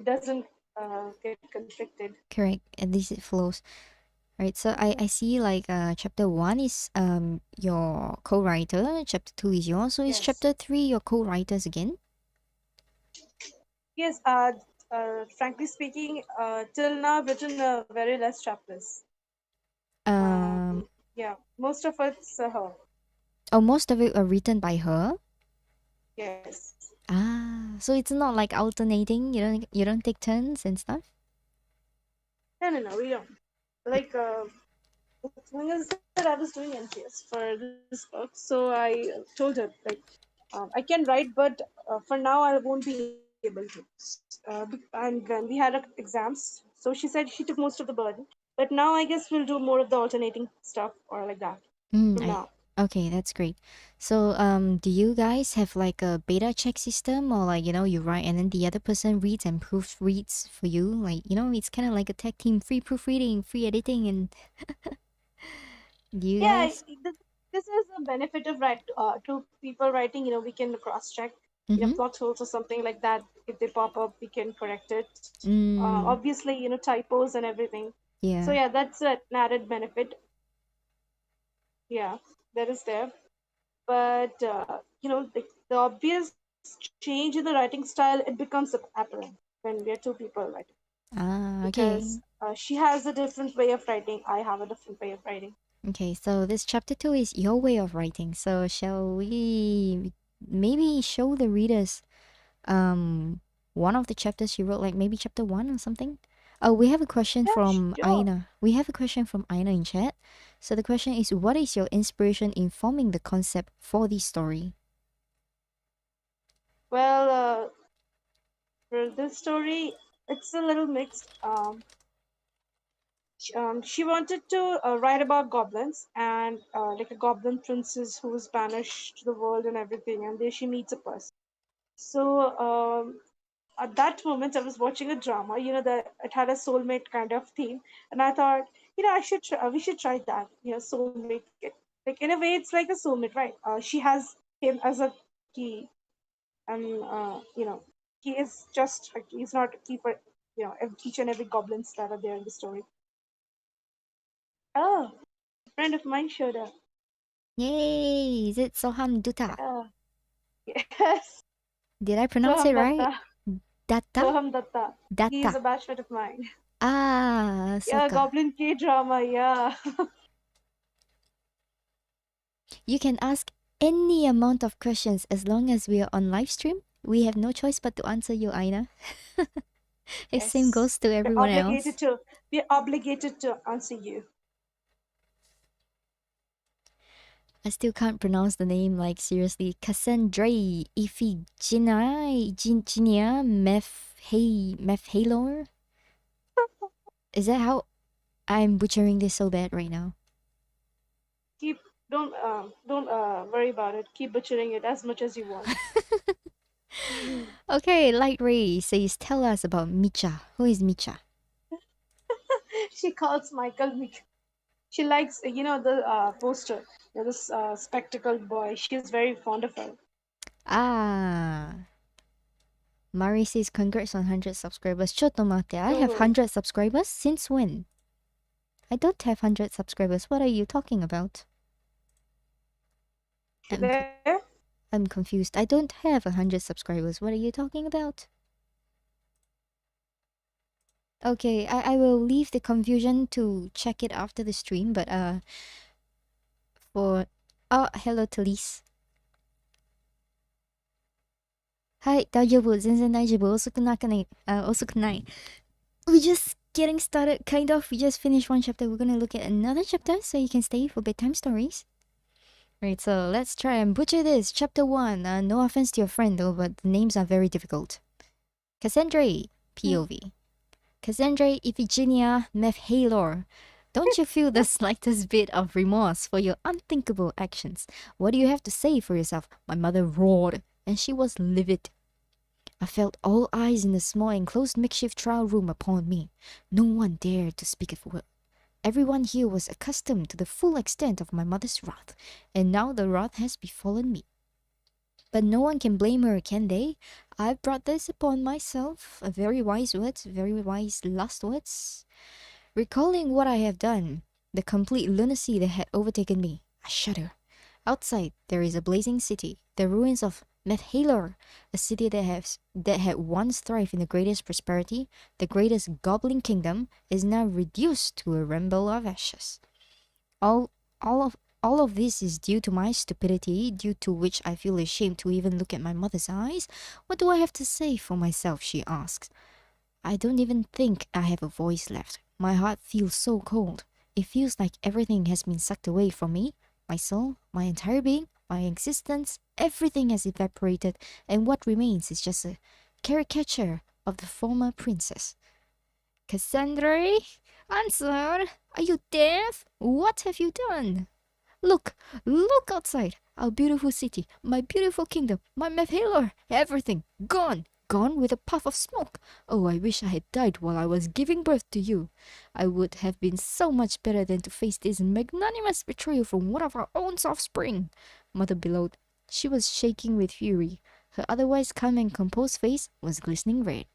doesn't get conflicted. correct. At least it flows. Right. So I see like chapter one is your co-writer, chapter two is yours. So is Yes. chapter three your co-writers again? Yes. Frankly speaking, till now I've written very less chapters. Um Yeah, most of it's her. oh, most of it are written by her. Yes. Ah, so it's not like alternating. You don't take turns and stuff. No, no, no. We don't. Like the thing is that I was doing NPS for this book, so I told her like I can write, but for now I won't be able to. And when we had exams, so she said she took most of the burden. But now I guess we'll do more of the alternating stuff or like that Mm, from I now. Okay, that's great. So, do you guys have like a beta check system, or like you write and then the other person reads and proofreads for you? Like it's kind of like a tech team, free proofreading, free editing, and do you Yeah, guys? this is a benefit of two people writing. We can cross check, Mm-hmm. plot holes or something like that. If they pop up, we can correct it. Mm, Obviously, typos and everything. So yeah. yeah, that's an added benefit. Yeah, that is there. But the obvious change in the writing style, it becomes apparent when we are two people writing, Ah, because okay. she has a different way of writing. I have a different way of writing. Okay, so this chapter two is your way of writing. So shall we maybe show the readers one of the chapters you wrote, like maybe chapter one or something? Oh, we have a question Yeah, from sure. Aina. We have a question from Aina in chat. So the question is, what is your inspiration in forming the concept for this story? Well, for this story, it's a little mixed. She wanted to write about goblins and like a goblin princess who was banished to the world and everything, and there she meets a person. So at that moment, I was watching a drama. That it had a soulmate kind of theme, and I thought, I should we should try that. Soulmate. Like in a way, it's like a soulmate, right? She has him as a key, and he is just he's not a key for each and every goblins that are there in the story. Oh, a friend of mine showed up. Yay! Is it Soham Duta? Yeah. Yes. Did I pronounce Soham it right? Datta. Data? Soham Datta. He is Data. a batchmate of mine. Ah, Yeah, Soka. Goblin K drama. Yeah. You can ask any amount of questions as long as we are on live stream. We have no choice but to answer you, Aina. The same Yes. goes to We're everyone obligated else. to. We're obligated to answer you. I still can't pronounce the name, like seriously. Cassandra Iphigenia Mephalor? Is that how I'm butchering this so bad right now? Keep don't worry about it. Keep butchering it as much as you want. Okay, Light Ray says, tell us about Micha. Who is Micha? She calls Michael. She likes the poster. This spectacled boy. She is very fond of her. Ah, Mari says, congrats on 100 subscribers. Chotomate, I have Oh, 100 subscribers? Since when? I don't have 100 subscribers. What are you talking about? you I'm, co- there? I'm confused. I don't have 100 subscribers. What are you talking about? Okay, I will leave the confusion to check it after the stream, but for... Oh, hello, Talise. はい、大丈夫。全然大丈夫。遅くなくない。遅くない。We just getting started, kind of. We just finished one chapter. We're gonna look at another chapter so you can stay for bedtime stories. Right, so let's try and butcher this. Chapter 1. No offense to your friend though, but the names are very difficult. Cassandra, POV. Cassandra Iphigenia Mephalor. Don't you feel the slightest bit of remorse for your unthinkable actions? What do you have to say for yourself? My mother roared, and she was livid. I felt all eyes in the small enclosed makeshift trial room upon me. No one dared to speak a word. Everyone here was accustomed to the full extent of my mother's wrath, and now the wrath has befallen me. But no one can blame her, can they? I've brought this upon myself. Very wise words, very wise last words. Recalling what I have done, the complete lunacy that had overtaken me, I shudder. Outside, there is a blazing city, the ruins of Mephalor, a city that had once thrived in the greatest prosperity, the greatest Goblin kingdom, is now reduced to a rumble of ashes. All, all of this is due to my stupidity, due to which I feel ashamed to even look at my mother's eyes. What do I have to say for myself? She asks. I don't even think I have a voice left. My heart feels so cold. It feels like everything has been sucked away from me. My soul, my entire being, my existence, everything has evaporated, and what remains is just a caricature of the former princess. Cassandra, answer! Are you deaf? What have you done? Look, look outside. Our beautiful city, my beautiful kingdom, my Mephalor, everything gone, gone with a puff of smoke. Oh, I wish I had died while I was giving birth to you. I would have been so much better than to face this magnanimous betrayal from one of our own offspring. Mother bellowed. She was shaking with fury. Her otherwise calm and composed face was glistening red.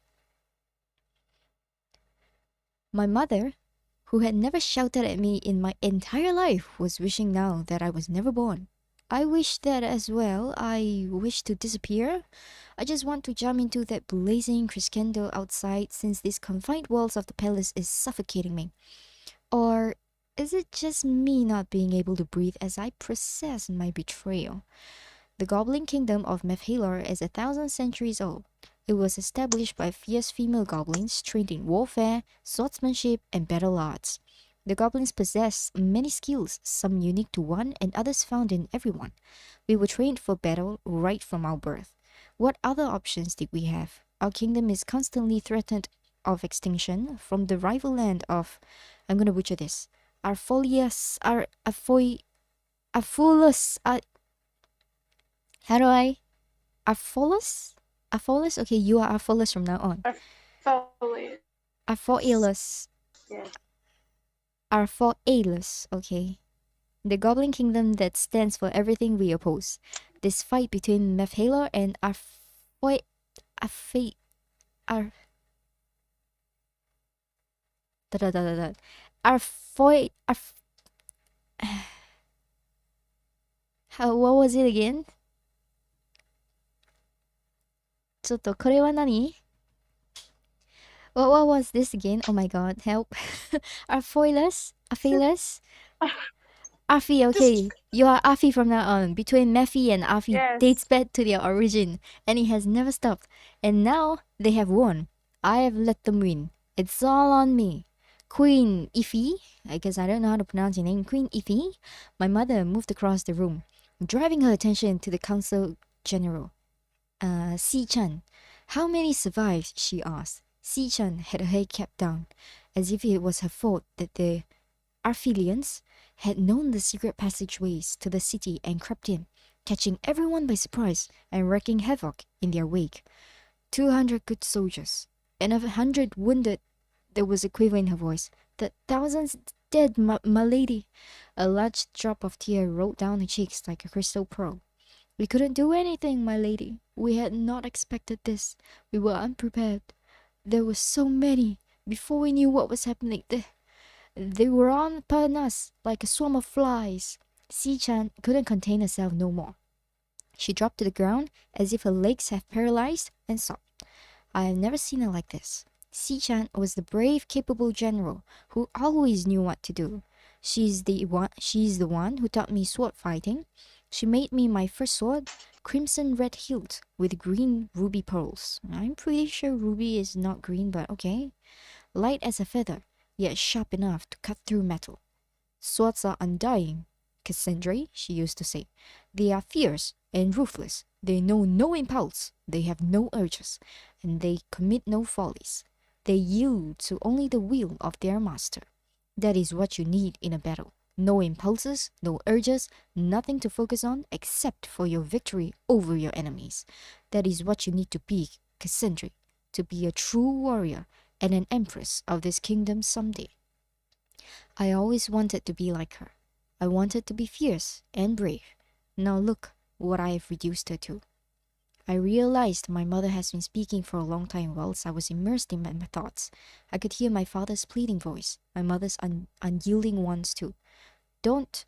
My mother, who had never shouted at me in my entire life, was wishing now that I was never born. I wish that as well. I wish to disappear. I just want to jump into that blazing crescendo outside since these confined walls of the palace is suffocating me. Or is it just me not being able to breathe as I process my betrayal? The Goblin Kingdom of Mephalor is 1,000 centuries old. It was established by fierce female goblins trained in warfare, swordsmanship, and battle arts. The goblins possess many skills, some unique to one and others found in everyone. We were trained for battle right from our birth. What other options did we have? Our kingdom is constantly threatened of extinction from the rival land of, I'm gonna butcher this, Arfolius, Arfolus, how do I? Arfolus? Arfolus? Okay, you are Arfolus from now on. Arfolus. Arfolus. Yeah. Arfolus, okay. The Goblin Kingdom that stands for everything we oppose. This fight between Mephalor and Arfoy... Arfe... Ar... Da da da da da. Arfoy... What was it again? ちょっとこれは何? What was this again? Oh my god, help. Arfoilus? Arphalus? Afi, okay. You are Afi from now on. Between Mephi and Afi Yes. dates back to their origin, and it has never stopped. And now they have won. I have let them win. It's all on me. Queen Ifi, I guess I don't know how to pronounce your name, Queen Ifi, my mother moved across the room, driving her attention to the council general. Si-chan. How many survived? She asked. Si-chan had her head kept down, as if it was her fault that the Arphelians had known the secret passageways to the city and crept in, catching everyone by surprise and wreaking havoc in their wake. 200 good soldiers, and 100 wounded. There was a quiver in her voice. The thousands dead, my lady. A large drop of tear rolled down her cheeks like a crystal pearl. We couldn't do anything, my lady. We had not expected this. We were unprepared. There were so many. Before we knew what was happening, they were on upon us like a swarm of flies. Si-chan couldn't contain herself no more. She dropped to the ground as if her legs had paralyzed and sobbed. I have never seen her like this. Si-chan was the brave, capable general who always knew what to do. She's the one who taught me sword fighting. She made me my first sword, crimson red hilt with green ruby pearls. I'm pretty sure ruby is not green, but okay. Light as a feather, yet sharp enough to cut through metal. Swords are undying, Cassandra, she used to say. They are fierce and ruthless. They know no impulse, they have no urges, and they commit no follies. They yield to only the will of their master. That is what you need in a battle. No impulses, no urges, nothing to focus on except for your victory over your enemies. That is what you need to be, Cassandra, to be a true warrior and an empress of this kingdom someday. I always wanted to be like her. I wanted to be fierce and brave. Now look what I have reduced her to. I realized my mother has been speaking for a long time whilst I was immersed in my thoughts. I could hear my father's pleading voice, my mother's unyielding ones too. Don't,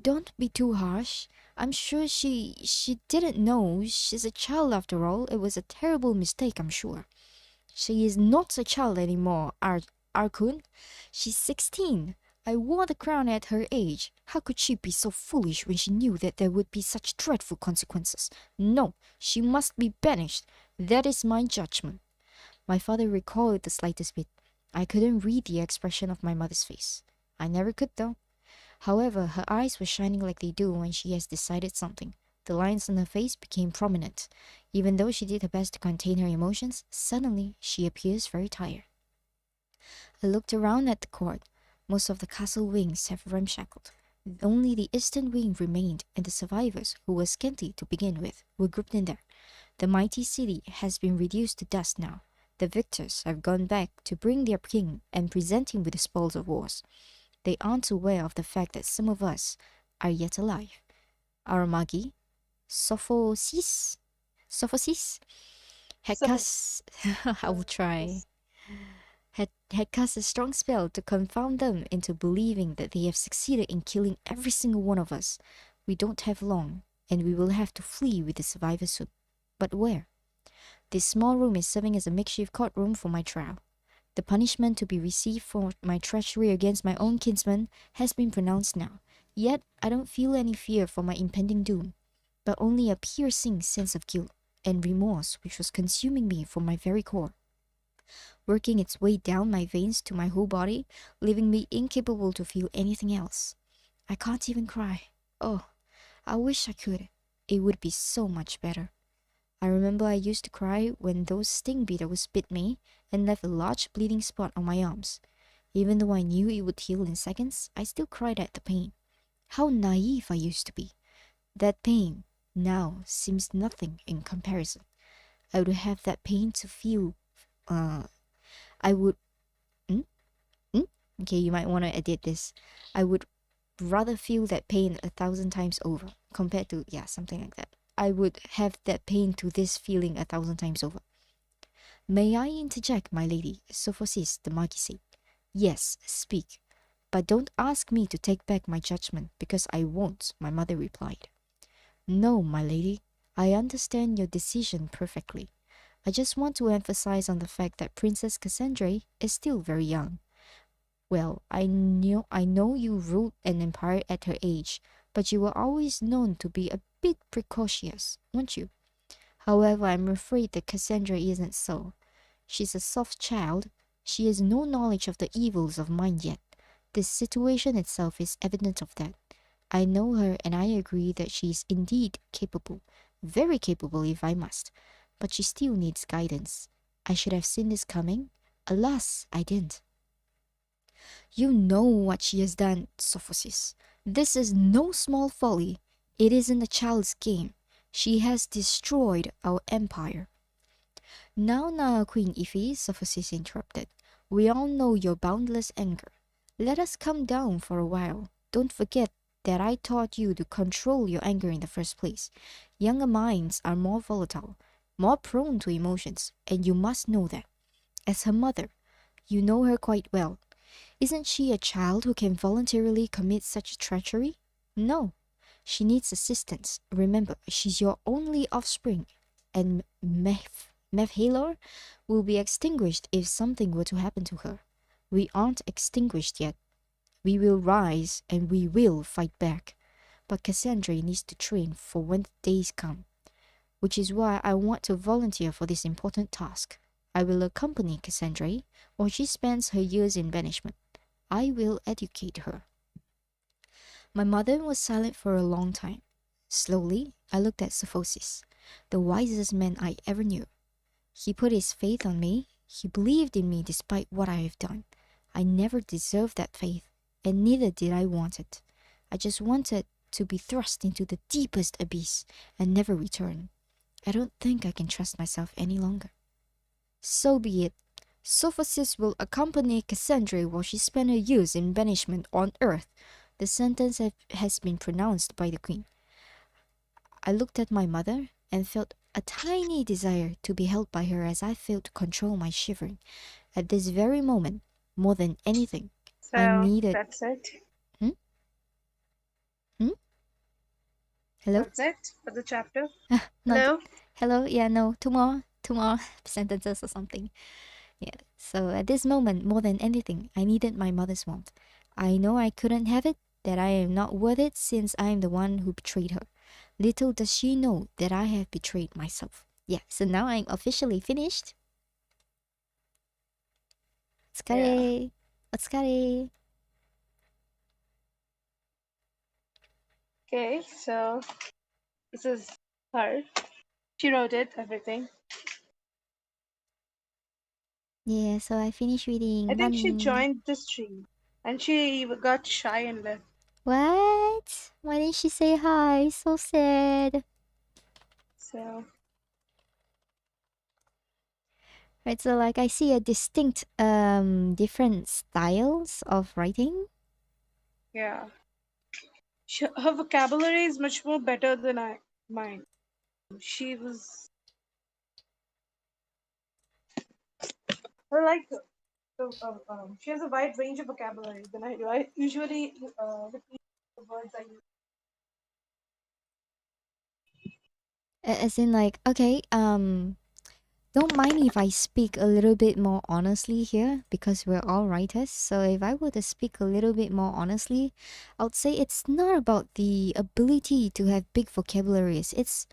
don't be too harsh. I'm sure she didn't know. She's a child after all. It was a terrible mistake, I'm sure. She is not a child anymore, Arkun. She's 16. I wore the crown at her age. How could she be so foolish when she knew that there would be such dreadful consequences? No, she must be banished. That is my judgment. My father recoiled the slightest bit. I couldn't read the expression of my mother's face. I never could, though. However, her eyes were shining like they do when she has decided something. The lines on her face became prominent. Even though she did her best to contain her emotions, suddenly she appears very tired. I looked around at the court. Most of the castle wings have ramshackled. Only the eastern wing remained, and the survivors, who were scanty to begin with, were grouped in there. The mighty city has been reduced to dust now. The victors have gone back to bring their king and present him with the spoils of wars. They aren't aware of the fact that some of us are yet alive. Our Magi, Sophosis, Sophosis, had So, cast, I will try, yes. had cast a strong spell to confound them into believing that they have succeeded in killing every single one of us. We don't have long, and we will have to flee with the survivors soon. But where? This small room is serving as a makeshift courtroom for my trial. The punishment to be received for my treachery against my own kinsman has been pronounced now. Yet I don't feel any fear for my impending doom, but only a piercing sense of guilt and remorse which was consuming me from my very core, working its way down my veins to my whole body, leaving me incapable to feel anything else. I can't even cry. Oh, I wish I could. It would be so much better. I remember I used to cry when those sting beetles bit me and left a large bleeding spot on my arms. Even though I knew it would heal in seconds, I still cried at the pain. How naive I used to be. That pain now seems nothing in comparison. I would have that pain to feel. Uh, I would. Hmm? Hmm? Okay, you might want to edit this. I would rather feel that pain 1,000 times over compared to, yeah, something like that. I would have that pain to this feeling 1,000 times over. May I interject, my lady? Sophosis, the Magi said. Yes, speak. But don't ask me to take back my judgment, because I won't, my mother replied. No, my lady, I understand your decision perfectly. I just want to emphasize on the fact that Princess Cassandra is still very young. Well, I know you ruled an empire at her age, but you were always known to be a bit precocious, weren't you? However, I'm afraid that Cassandra isn't so. She's a soft child. She has no knowledge of the evils of mind yet. This situation itself is evidence of that. I know her and I agree that she is indeed capable, very capable if I must, but she still needs guidance. I should have seen this coming. Alas, I didn't. You know what she has done, Sophosis. This is no small folly. It isn't a child's game. She has destroyed our empire. Now, Queen Ify, Sophosis interrupted. We all know your boundless anger. Let us calm down for a while. Don't forget that I taught you to control your anger in the first place. Younger minds are more volatile, more prone to emotions, and you must know that. As her mother, you know her quite well. Isn't she a child who can voluntarily commit such treachery? No. She needs assistance. Remember, she's your only offspring, and Mevhalor will be extinguished if something were to happen to her. We aren't extinguished yet. We will rise and we will fight back. but Cassandra needs to train for when the days come, which is why I want to volunteer for this important task. I will accompany Cassandra while she spends her years in banishment. I will educate her. My mother was silent for a long time. Slowly, I looked at Sophosis, the wisest man I ever knew. He put his faith on me. He believed in me despite what I have done. I never deserved that faith, and neither did I want it. I just wanted to be thrust into the deepest abyss and never return. I don't think I can trust myself any longer. So be it. Sophosis will accompany Cassandra while she spends her years in banishment on Earth. The sentence has been pronounced by the Queen. I looked at my mother and felt a tiny desire to be held by her as I failed to control my shivering. At this very moment, more than anything, I So needed. that's it. Hmm? Hmm? Hello? That's it for the chapter. Not. Hello? Hello? Yeah, no. Two more sentences or something. Yeah. So at this moment, more than anything, I needed my mother's warmth. I know I couldn't have it, that I am not worth it since I am the one who betrayed her. Little does she know that I have betrayed myself. Yeah, so now I'm officially finished. Yeah. Otsukare. Otsukare. Okay, so this is her. She wrote it, everything. Yeah, so I finished I reading think she one. joined the stream and she got shy and left. What? Why didn't she say hi? So sad. So Right, so like I see a distinct different styles of writing. yeah, her vocabulary is much more better than mine. She was I like her. So, she has a wide range of vocabulary than I do. I usually repeat the words I use. As in like, okay, don't mind me if I speak a little bit more honestly here because we're all writers. So if I were to speak a little bit more honestly, I would say it's not about the ability to have big vocabularies. It's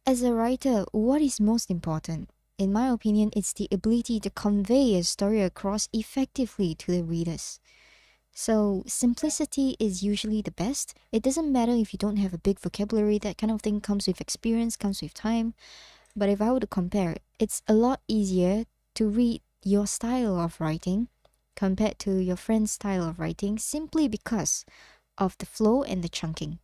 as a writer, what is most important? In my opinion, it's the ability to convey a story across effectively to the readers. So, simplicity is usually the best. It doesn't matter if you don't have a big vocabulary, that kind of thing comes with experience, comes with time. But if I were to compare, it's a lot easier to read your style of writing compared to your friend's style of writing simply because of the flow and the chunking.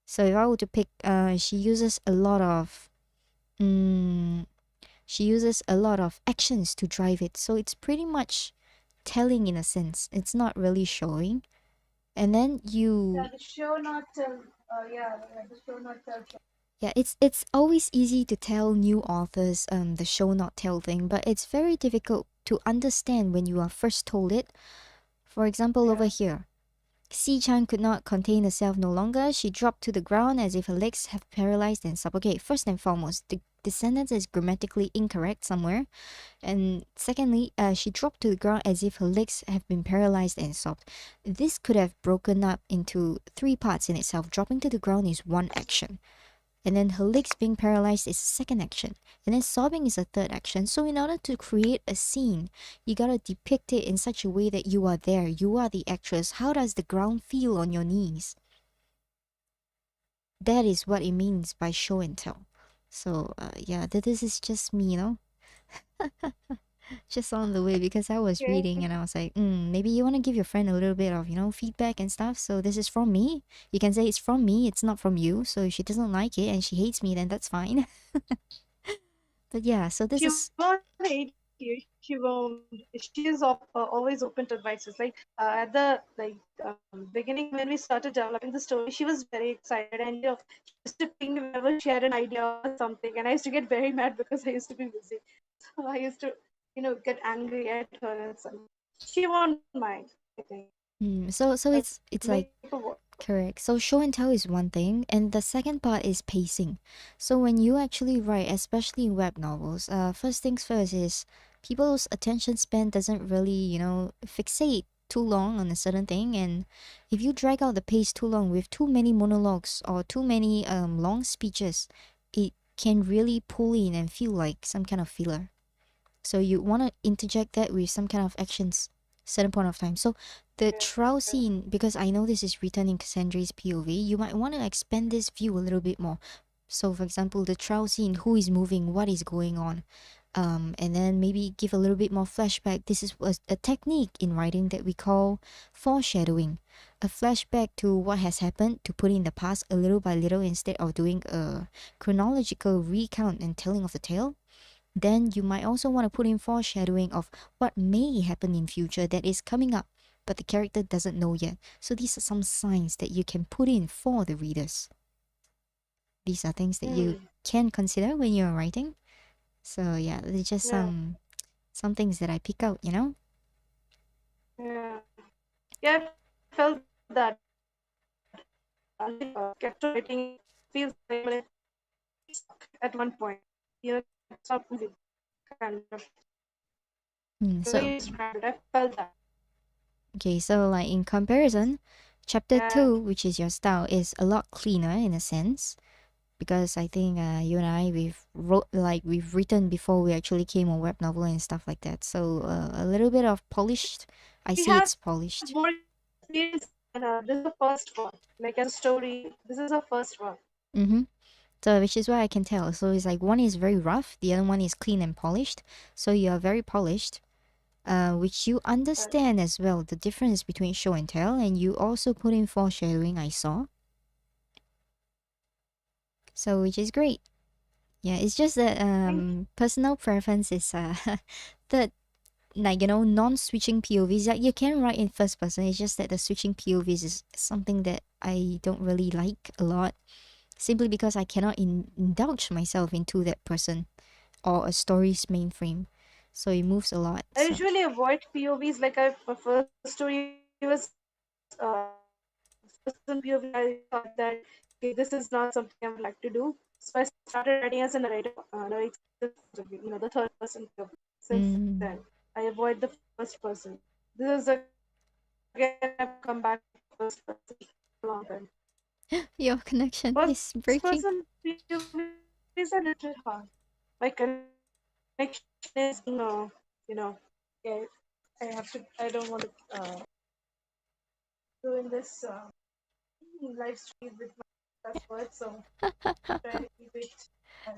So, if I were to pick, she uses a lot of. Mm, she uses a lot of actions to drive it. So it's pretty much telling in a sense. It's not really showing. And then Yeah, you the show not tell. The show not tell. yeah, it's always easy to tell new authors the show not tell thing, but it's very difficult to understand when you are first told it. For example, over Yeah, here, Si-chan could not contain herself no longer. She dropped to the ground as if her legs have paralyzed and stopped. Okay, first and foremost, the sentence is grammatically incorrect somewhere. And secondly, she dropped to the ground as if her legs have been paralyzed and sobbed. This could have broken up into three parts in itself. Dropping to the ground is one action. And then her legs being paralyzed is a second action. And then sobbing is a third action. So in order to create a scene, you gotta depict it in such a way that you are there. You are the actress. How does the ground feel on your knees? That is what it means by show and tell. So yeah, this is just me, just on the way because I was okay. reading and I was like, maybe you want to give your friend a little bit of, feedback and stuff. So this is from me. You can say it's from me, it's not from you. So if she doesn't like it and she hates me, then that's fine. But yeah, so this She is. won't hate you. She won't. She is always open to advices. Like at the beginning when we started developing the story, she was very excited, and she used to ping me whenever she had an idea or something, and I used to get very mad because I used to be busy. So I used to, get angry at her and some. She won't mind, I think. So As it's like paperwork. correct. So show and tell is one thing, and the second part is pacing. So when you actually write, especially in web novels, first things first is people's attention span doesn't really, fixate too long on a certain thing, and if you drag out the pace too long with too many monologues or too many long speeches, it can really pull in and feel like some kind of filler. So you want to interject that with some kind of actions certain point of time. So the trial Yeah. scene, because I know this is written in Cassandra's POV, you might want to expand this view a little bit more. So for example, the trial scene, who is moving, what is going on, and then maybe give a little bit more flashback. This is a technique in writing that we call foreshadowing, a flashback to what has happened to put in the past a little by little instead of doing a chronological recount and telling of the tale. Then you might also want to put in foreshadowing of what may happen in future that is coming up, but the character doesn't know yet. So these are some signs that you can put in for the readers. These are things that you Hmm. can consider when you're writing. So yeah, they're just Yeah. some things that I pick out, you know? Yeah. Yeah, I felt that. Character writing feels like stuck at one point. Cannot stop moving. Kind of. The way you So described it, I felt that. okay, so like in comparison, chapter And 2, which is your style, is a lot cleaner in a sense, because I think you and I we've written before we actually came on web novel and stuff like that. So a little bit of polished. I we see have it's polished. more experience, and this is the first one. Like as a story, this is the first one. Mm-hmm. So which is why I can tell. So it's like one is very rough, the other one is clean and polished. So you are very polished, which you understand as well the difference between show and tell, and you also put in foreshadowing. I saw. So which is great. Yeah, it's just that Thank you. personal preference is the like non-switching POVs. Like you can write in first person. It's just that the switching POVs is something that I don't really like a lot, simply because I cannot indulge myself into that person or a story's mainframe. So it moves a lot. I So usually avoid POVs. Like my first story was first person POV. I thought that okay, this is not something I would like to do. So I started writing as a narrator, narrating this point of view, the third person POV. Since mm, then, I avoid the first person. This is again I've come back to first person for a long time. your connection First is person breaking. POV is a little hard. My connection is you know, okay, I have to. I don't want to doing this live stream with my password, so try to keep it. Uh,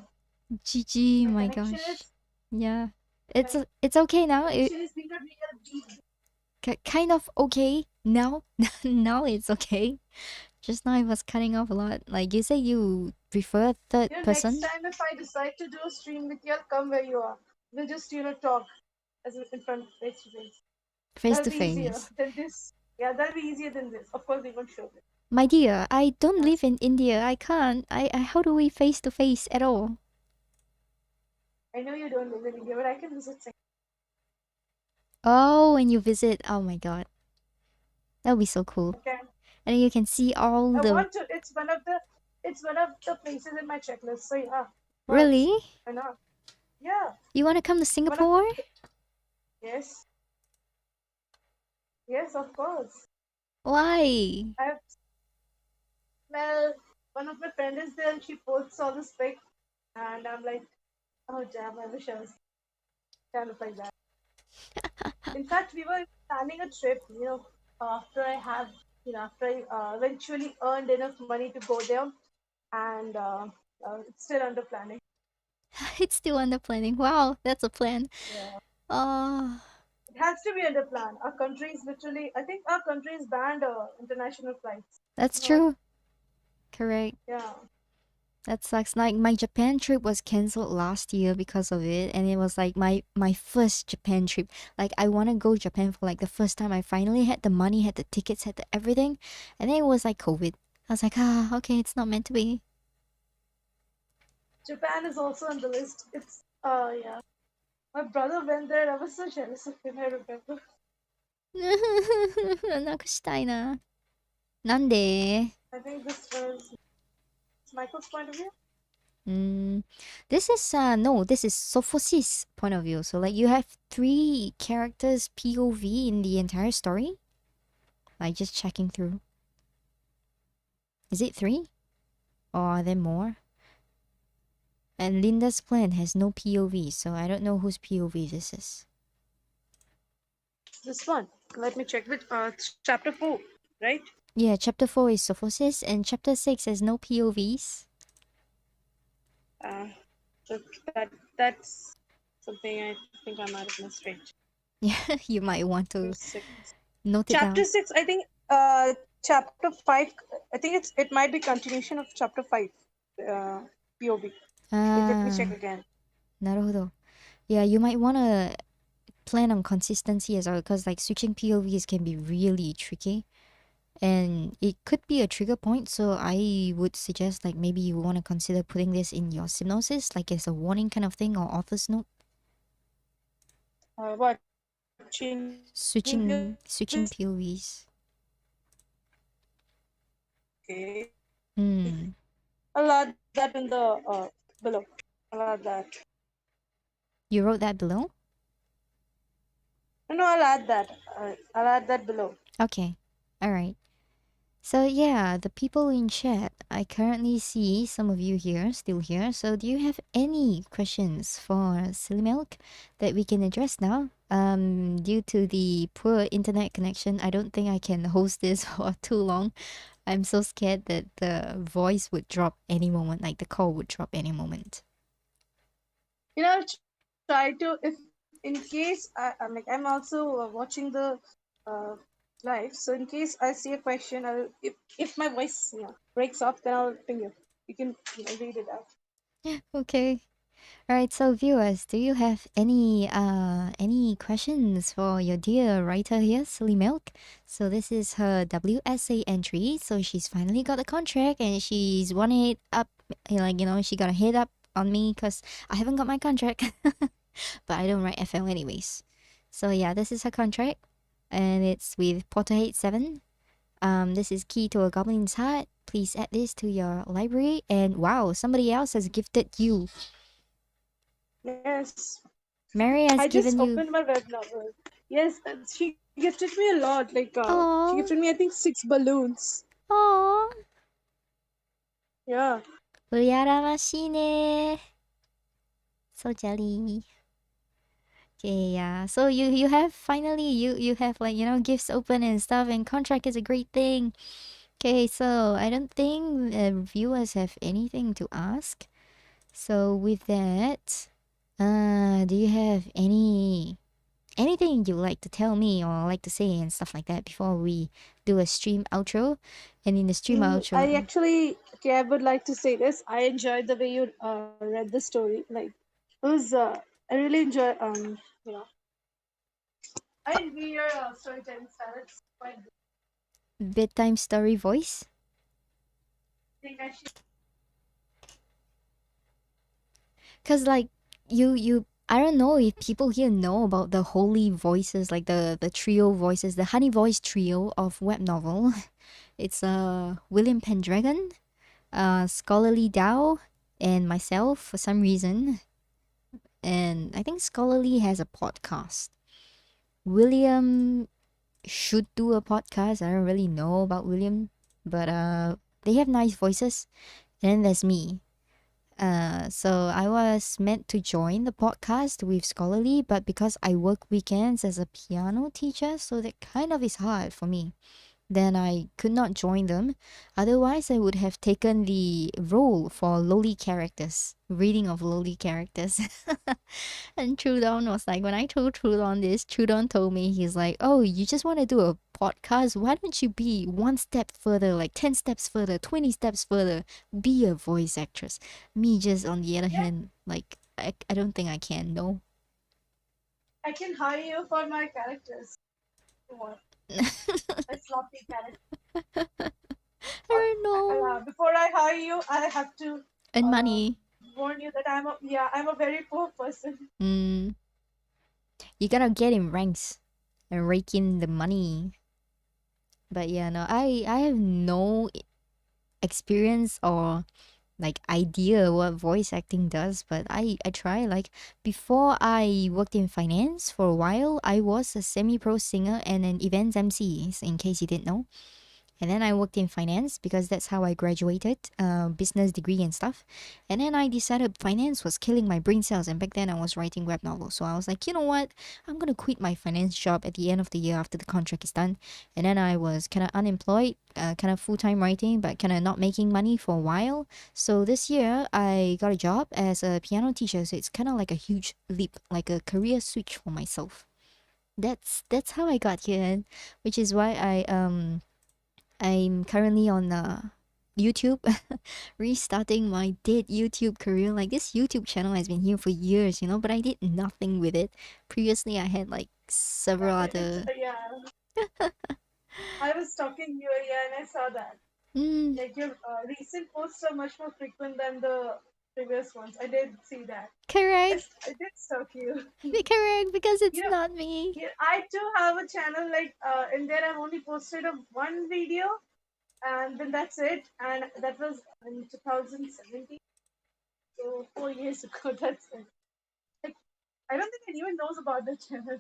GG, my my connection gosh. is Yeah. my It's okay now. connection is being a real deep. Kind of okay now. Now it's okay. Just now it was cutting off a lot. Like you say, you prefer third Next person, time if I decide to do a stream with you, I'll come where you are. We'll just talk as in front face to face. face That'll to be easier face. than this. Yeah, that'll be easier than this. Of course, we won't show it. My dear, I don't That's live in India. I can't. I how do we face to face at all? I know you don't live in India, but I can visit Singapore. Oh, when you visit, oh my god, that would be so cool. Okay. And then you can see all I the. want to. It's one of the places in my checklist. So yeah, of course. Really? Why not? Yeah. You want to come to One of Singapore? yes, yes, of course. Why? I've well, one of my friends is there, and she posts all this pic, and I'm like, oh damn, I wish I was kind of like that. In fact, we were planning a trip. After I have, after I eventually earned enough money to go there, and it's still under planning. It's still under planning. Wow, that's a plan. Yeah. Oh, It has to be under plan. Our country is literally, I think our country is banned international flights. that's You know what? true. Correct. Yeah. That sucks. Like my Japan trip was cancelled last year because of it, and it was like my first Japan trip. Like I want to go Japan for like the first time. I finally had the money, had the tickets, had the everything, and then it was like COVID. I was like, okay, it's not meant to be. Japan is also on the list. It's, yeah. My brother went there. I was so jealous of him. I remember. なくしたいな。なんで? I think this was Michael's point of view. Mm, this is no, this is Sophos's point of view. So like you have three characters POV in the entire story. Like just checking through. Is it 3? Or are there more? And Linda's plan has no POV, so I don't know whose POV this is. This one. Let me check with chapter 4, right? Yeah, chapter 4 is Sophosis, and chapter 6 has no POVs. Uh, so that's something I think I might have missed. Right. Yeah, you might want to Six. note it Chapter down. 6, I think. Chapter 5. I think it might be continuation of chapter 5. POV. Wait, let me check Ah, again. なるほど. Yeah, you might want to plan on consistency as well, because like switching POVs can be really tricky. And it could be a trigger point, so I would suggest like maybe you want to consider putting this in your synopsis, like as a warning kind of thing or author's note. What? Changing Switching POVs? POVs. Okay. Hmm. I'll add that in the below. I'll add that. You wrote that below? No, I'll add that. I'll add that below. Okay. All right. So yeah, the people in chat, I currently see some of you here, still here. So do you have any questions for SillyMlk that we can address now? Due to the poor internet connection, I don't think I can host this for too long. I'm so scared that the voice would drop any moment, like the call would drop any moment. I'll try to, if in case I'm also watching the uh, live, so in case I see a question, I'll if my voice breaks off, then I'll ping you. You can read it out. Okay. All right, so viewers, do you have any questions for your dear writer here, SillyMlk? So this is her WSA entry. So she's finally got a contract and she's won it up. She got a head up on me because I haven't got my contract, but I don't write FL anyways. So yeah, this is her contract, and it's with Potterhead 7. This is Key to a Goblin's Heart. Please add this to your library. And wow, somebody else has gifted you. Yes, Mary has I just given you. opened my web novel. Yes, she gifted me a lot. Like she Oh, gifted me, I think, 6 balloons. oh, Yeah. 羨ましいね. So jelly. Okay, yeah. So you have finally you have like gifts open and stuff, and contract is a great thing. Okay, so I don't think viewers have anything to ask. So with that, do you have anything you like to tell me or like to say and stuff like that before we do a stream outro? And in the stream I outro, actually, okay, I would like to say this. I enjoyed the way you read the story. Like, it was, I really enjoy, you know, I enjoy your storytelling style. It's quite good. bedtime story voice. I think I should. Cause like you I don't know if people here know about the holy voices, like the trio voices, the honey voice trio of web novel. It's William Pendragon, Scholarly Dow, and myself for some reason. And I think Scholarly has a podcast. William should do a podcast. I don't really know about William, but they have nice voices. And then there's me. So I was meant to join the podcast with Scholarly, but because I work weekends as a piano teacher, so that kind of is hard for me. Then I could not join them. Otherwise, I would have taken the role for lowly characters, reading of lowly characters. And Trudon was like, when I told Trudon this, Trudon told me, he's like, oh, you just want to do a podcast? Why don't you be one step further, like 10 steps further, 20 steps further? Be a voice actress. Me, just on the other Yeah, hand, like, I don't think I can, no. I can hire you for my characters. What? My sloppy character. I don't know. Before I hire you, I have to And uh, money. warn you that I'm a very poor person. Mm, you gotta get in ranks and rake in the money. But yeah, no, I have no experience or like idea what voice acting does, but I try. Like before I worked in finance for a while, I was a semi-pro singer and an events MC, in case you didn't know. And then I worked in finance because that's how I graduated, business degree and stuff. And then I decided finance was killing my brain cells. And back then I was writing web novels. So I was like, you know what? I'm going to quit my finance job at the end of the year after the contract is done. And then I was kind of unemployed, kind of full time writing, but kind of not making money for a while. So this year I got a job as a piano teacher. So it's kind of like a huge leap, like a career switch for myself. That's how I got here, which is why I'm currently on YouTube, restarting my dead YouTube career. Like this YouTube channel has been here for years, but I did nothing with it. Previously, I had like several It's other. yeah. I was stalking you, yeah, and I saw that. Mm, Like your recent posts are much more frequent than the previous ones. I did see that. correct, Yes, I did stalk you. correct, because it's You know, not me. yeah, I too have a channel like in there I've only posted a one video and then that's it. And that was in 2017, so 4 years ago. That's it. Like I don't think anyone knows about the channel.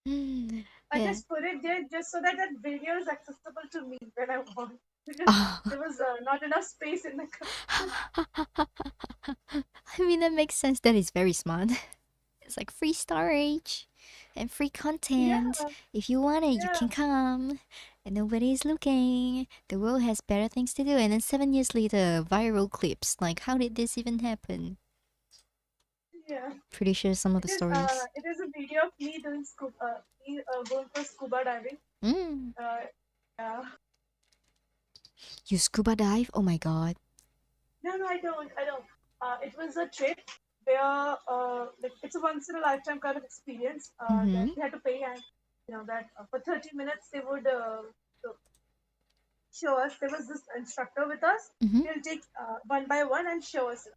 Mm, I yeah. just put it there just so that that video is accessible to me when I want. Because Oh. there was not enough space in the computer. I mean, that makes sense. That is very smart. It's like free storage and free content. Yeah, If you want it, you yeah, can come. And nobody's looking. The world has better things to do. And then 7 years later, viral clips. Like, how did this even happen? yeah. Pretty sure some of the stories. It is a video of me doing me going for scuba diving. Mm. Uh, yeah. You scuba dive? Oh my god. No, no, I don't. I don't. It was a trip where like it's a once in a lifetime kind of experience that Mm-hmm. we had to pay, and that for 30 minutes they would show us. There was this instructor with us. Mm-hmm. He'll take one by one and show us.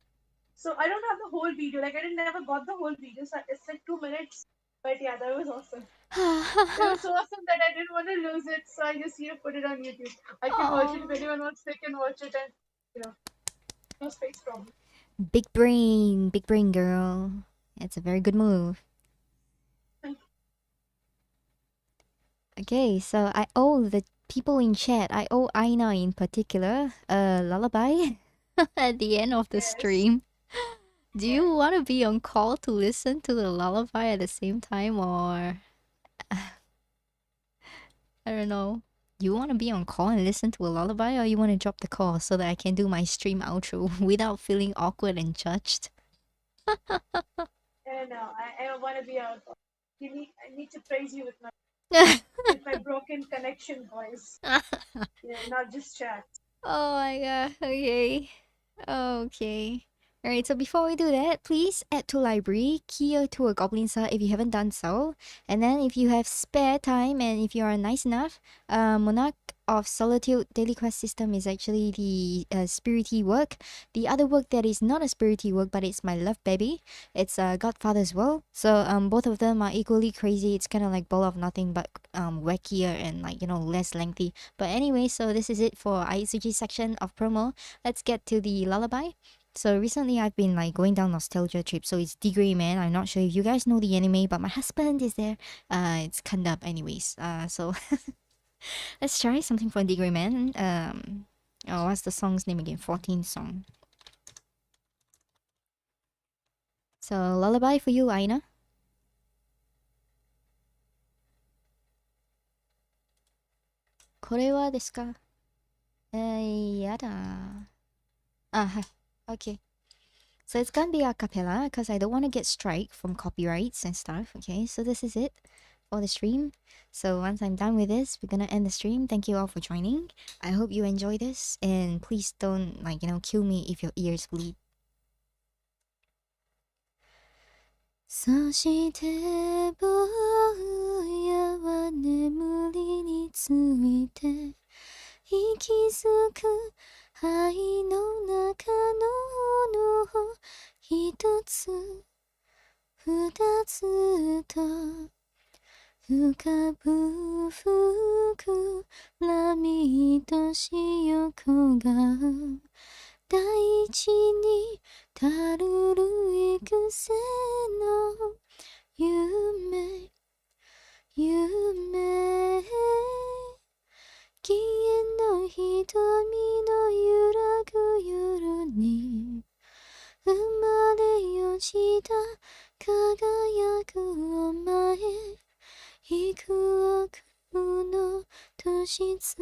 So I don't have the whole video. Like I didn't never got the whole video. So it's like 2 minutes. But yeah, that was awesome. It was so awesome that I didn't want to lose it. So I just put it on YouTube. I can watch it if Oh. anyone wants. They can watch it, and you know no space problem. Big brain girl. It's a very good move. Okay, so I owe the people in chat, I owe Aina in particular a lullaby at the end of the Yes. stream. Do Yeah. you want to be on call to listen to the lullaby at the same time, or I don't know? You want to be on call and listen to a lullaby, or you want to drop the call so that I can do my stream outro without feeling awkward and judged? And I want to be out. I need to praise you with my broken connection voice. Yeah, not just chat. Oh my god, okay. Okay. Alright, so before we do that, please add to library, key to a goblin star if you haven't done so. And then if you have spare time and if you are nice enough, Monarch of Solitude daily quest system is actually the spirity work. The other work that is not a spirity work but it's my love baby. It's Godfather's World. So both of them are equally crazy. It's kind of like Ball of Nothing but wackier and like less lengthy. But anyway, so this is it for Aitsuji section of promo. Let's get to the lullaby. So recently I've been like going down nostalgia trip. So it's D Grey Man. I'm not sure if you guys know the anime, but my husband is there. It's Kandap anyways. So let's try something from D Grey Man. Oh, what's the song's name again? 14th song. So lullaby for you, Aina. これはですか？やだ。はい。Okay. So it's gonna be a cappella because I don't want to get strike from copyrights and stuff. Okay, so this is it for the stream. So once I'm done with this, we're gonna end the stream. Thank you all for joining. I hope you enjoy this and please don't kill me if your ears bleed. そして坊やは眠りについて息づく灰の中の斧を一つ二つと浮かぶ膨らみとし横が大地にたるる幾千の夢夢禁煙の瞳の揺らぐ夜に生まれよじた輝くお前幾億の年月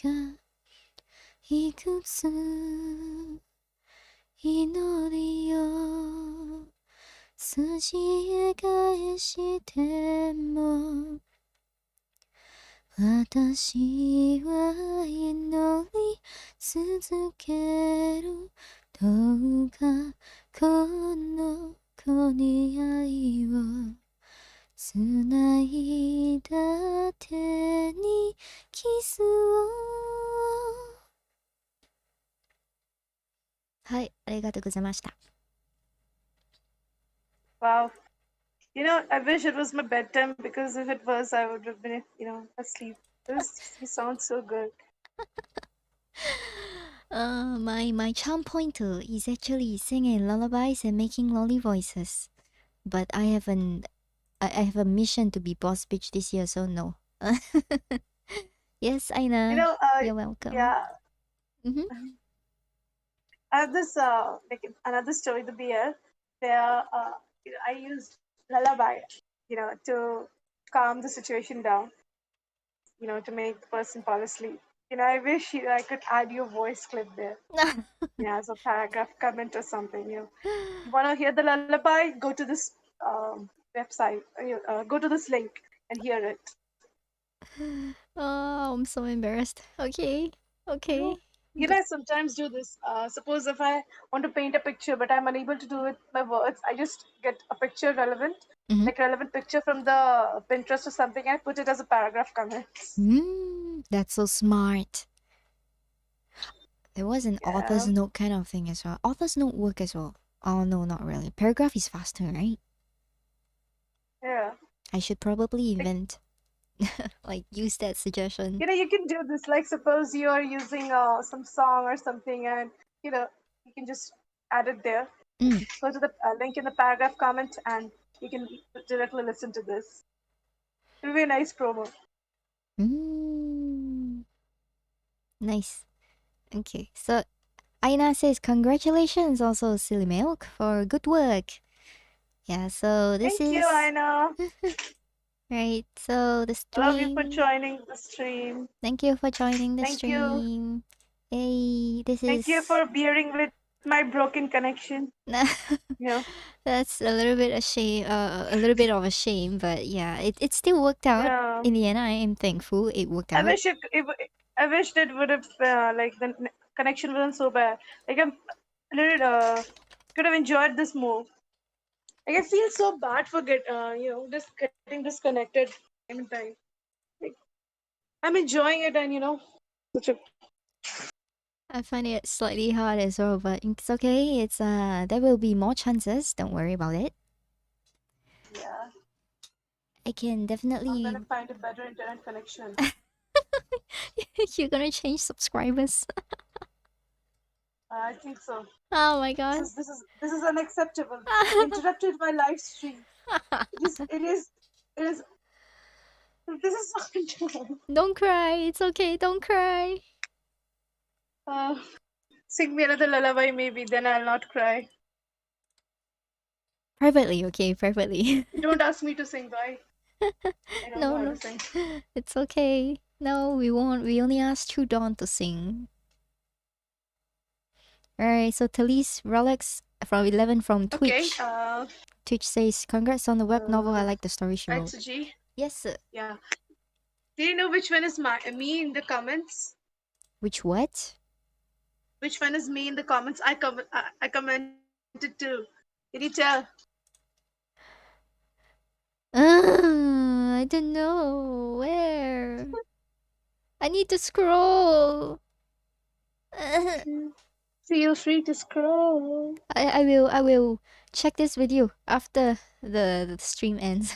がいくつ祈りを筋へ返しても私は祈り続けるどうかこの子に愛をつないだ手にキスをはい、ありがとうございました。 Wow. I wish it was my bedtime because if it was, I would have been, asleep. You sound so good. My charm pointer is actually singing lullabies and making lolly voices, but I have a mission to be boss bitch this year, so no. Yes, Aina, you're welcome. Yeah, Mm-hmm. I have this like another story, the beer, where I used lullaby, to calm the situation down, to make the person fall asleep. I wish I could add your voice clip there, as a paragraph comment or something. You want to hear the lullaby? Go to this website. Go to this link and hear it. Oh, I'm so embarrassed. Okay, You know, okay. I sometimes do this. Suppose if I want to paint a picture, but I'm unable to do it by words, I just get a picture Mm-hmm. like relevant picture from the Pinterest or something, and put it as a paragraph comment. That's so smart. There was an author's Yeah, note kind of thing as well. Author's note work as well. Oh no, not really. Paragraph is faster, right? yeah. I should probably Like, invent, like, use that suggestion. you can do this. Like, suppose you are using some song or something, and you can just add it there. Mm. Go to the link in the paragraph comment, and you can directly listen to this. It'll be a nice promo. Mm. Nice. Okay, so Aina says congratulations also SillyMlk for good work. Yeah, so this Thank you, is Aina. right. So the I love you for stream. joining the stream. Thank you for joining the Thank you. stream. Hey, this Thank you is for bearing with my broken connection. Yeah. that's a little bit a shame, a little bit of a shame, but yeah, it still worked out. Yeah. In the end, I am thankful it worked I out. wish I wished it would have like the connection wasn't so bad. Like I'm a little could have enjoyed this more. Like I feel so bad for just getting disconnected time and time. Like I'm enjoying it, and such a I find it slightly hard as well, but it's okay. It's there will be more chances. Don't worry about it. yeah. I can I'm gonna definitely. find a better internet connection. You're gonna change subscribers. I think so. Oh my god. This is unacceptable. You interrupted my live stream. It is. This is not. Don't cry. It's okay. Don't cry. uh, Sing me another lullaby, maybe. Then I'll not cry. Privately, okay, privately. Don't ask me to sing, bye. I don't know No, how to no. sing. It's okay. No, we won't. We only asked True Dawn to sing. Alright, so Talise Relics from 11 from Okay. Twitch. Twitch says, congrats on the web novel. I like the story she wrote. Aitsuji. Yes, sir. Yeah. Do you know which one is me in the comments? Which what? Which one is me in the comments? I commented too. Can you tell? I don't know. Where? I need to scroll. Feel free to scroll. I will check this with you after the stream ends.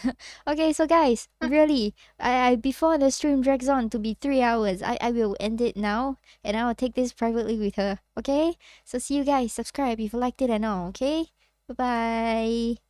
Okay, so guys, really, I before the stream drags on to be 3 hours, I will end it now and I will take this privately with her. Okay? So see you guys, subscribe if you liked it and all, okay? Bye bye.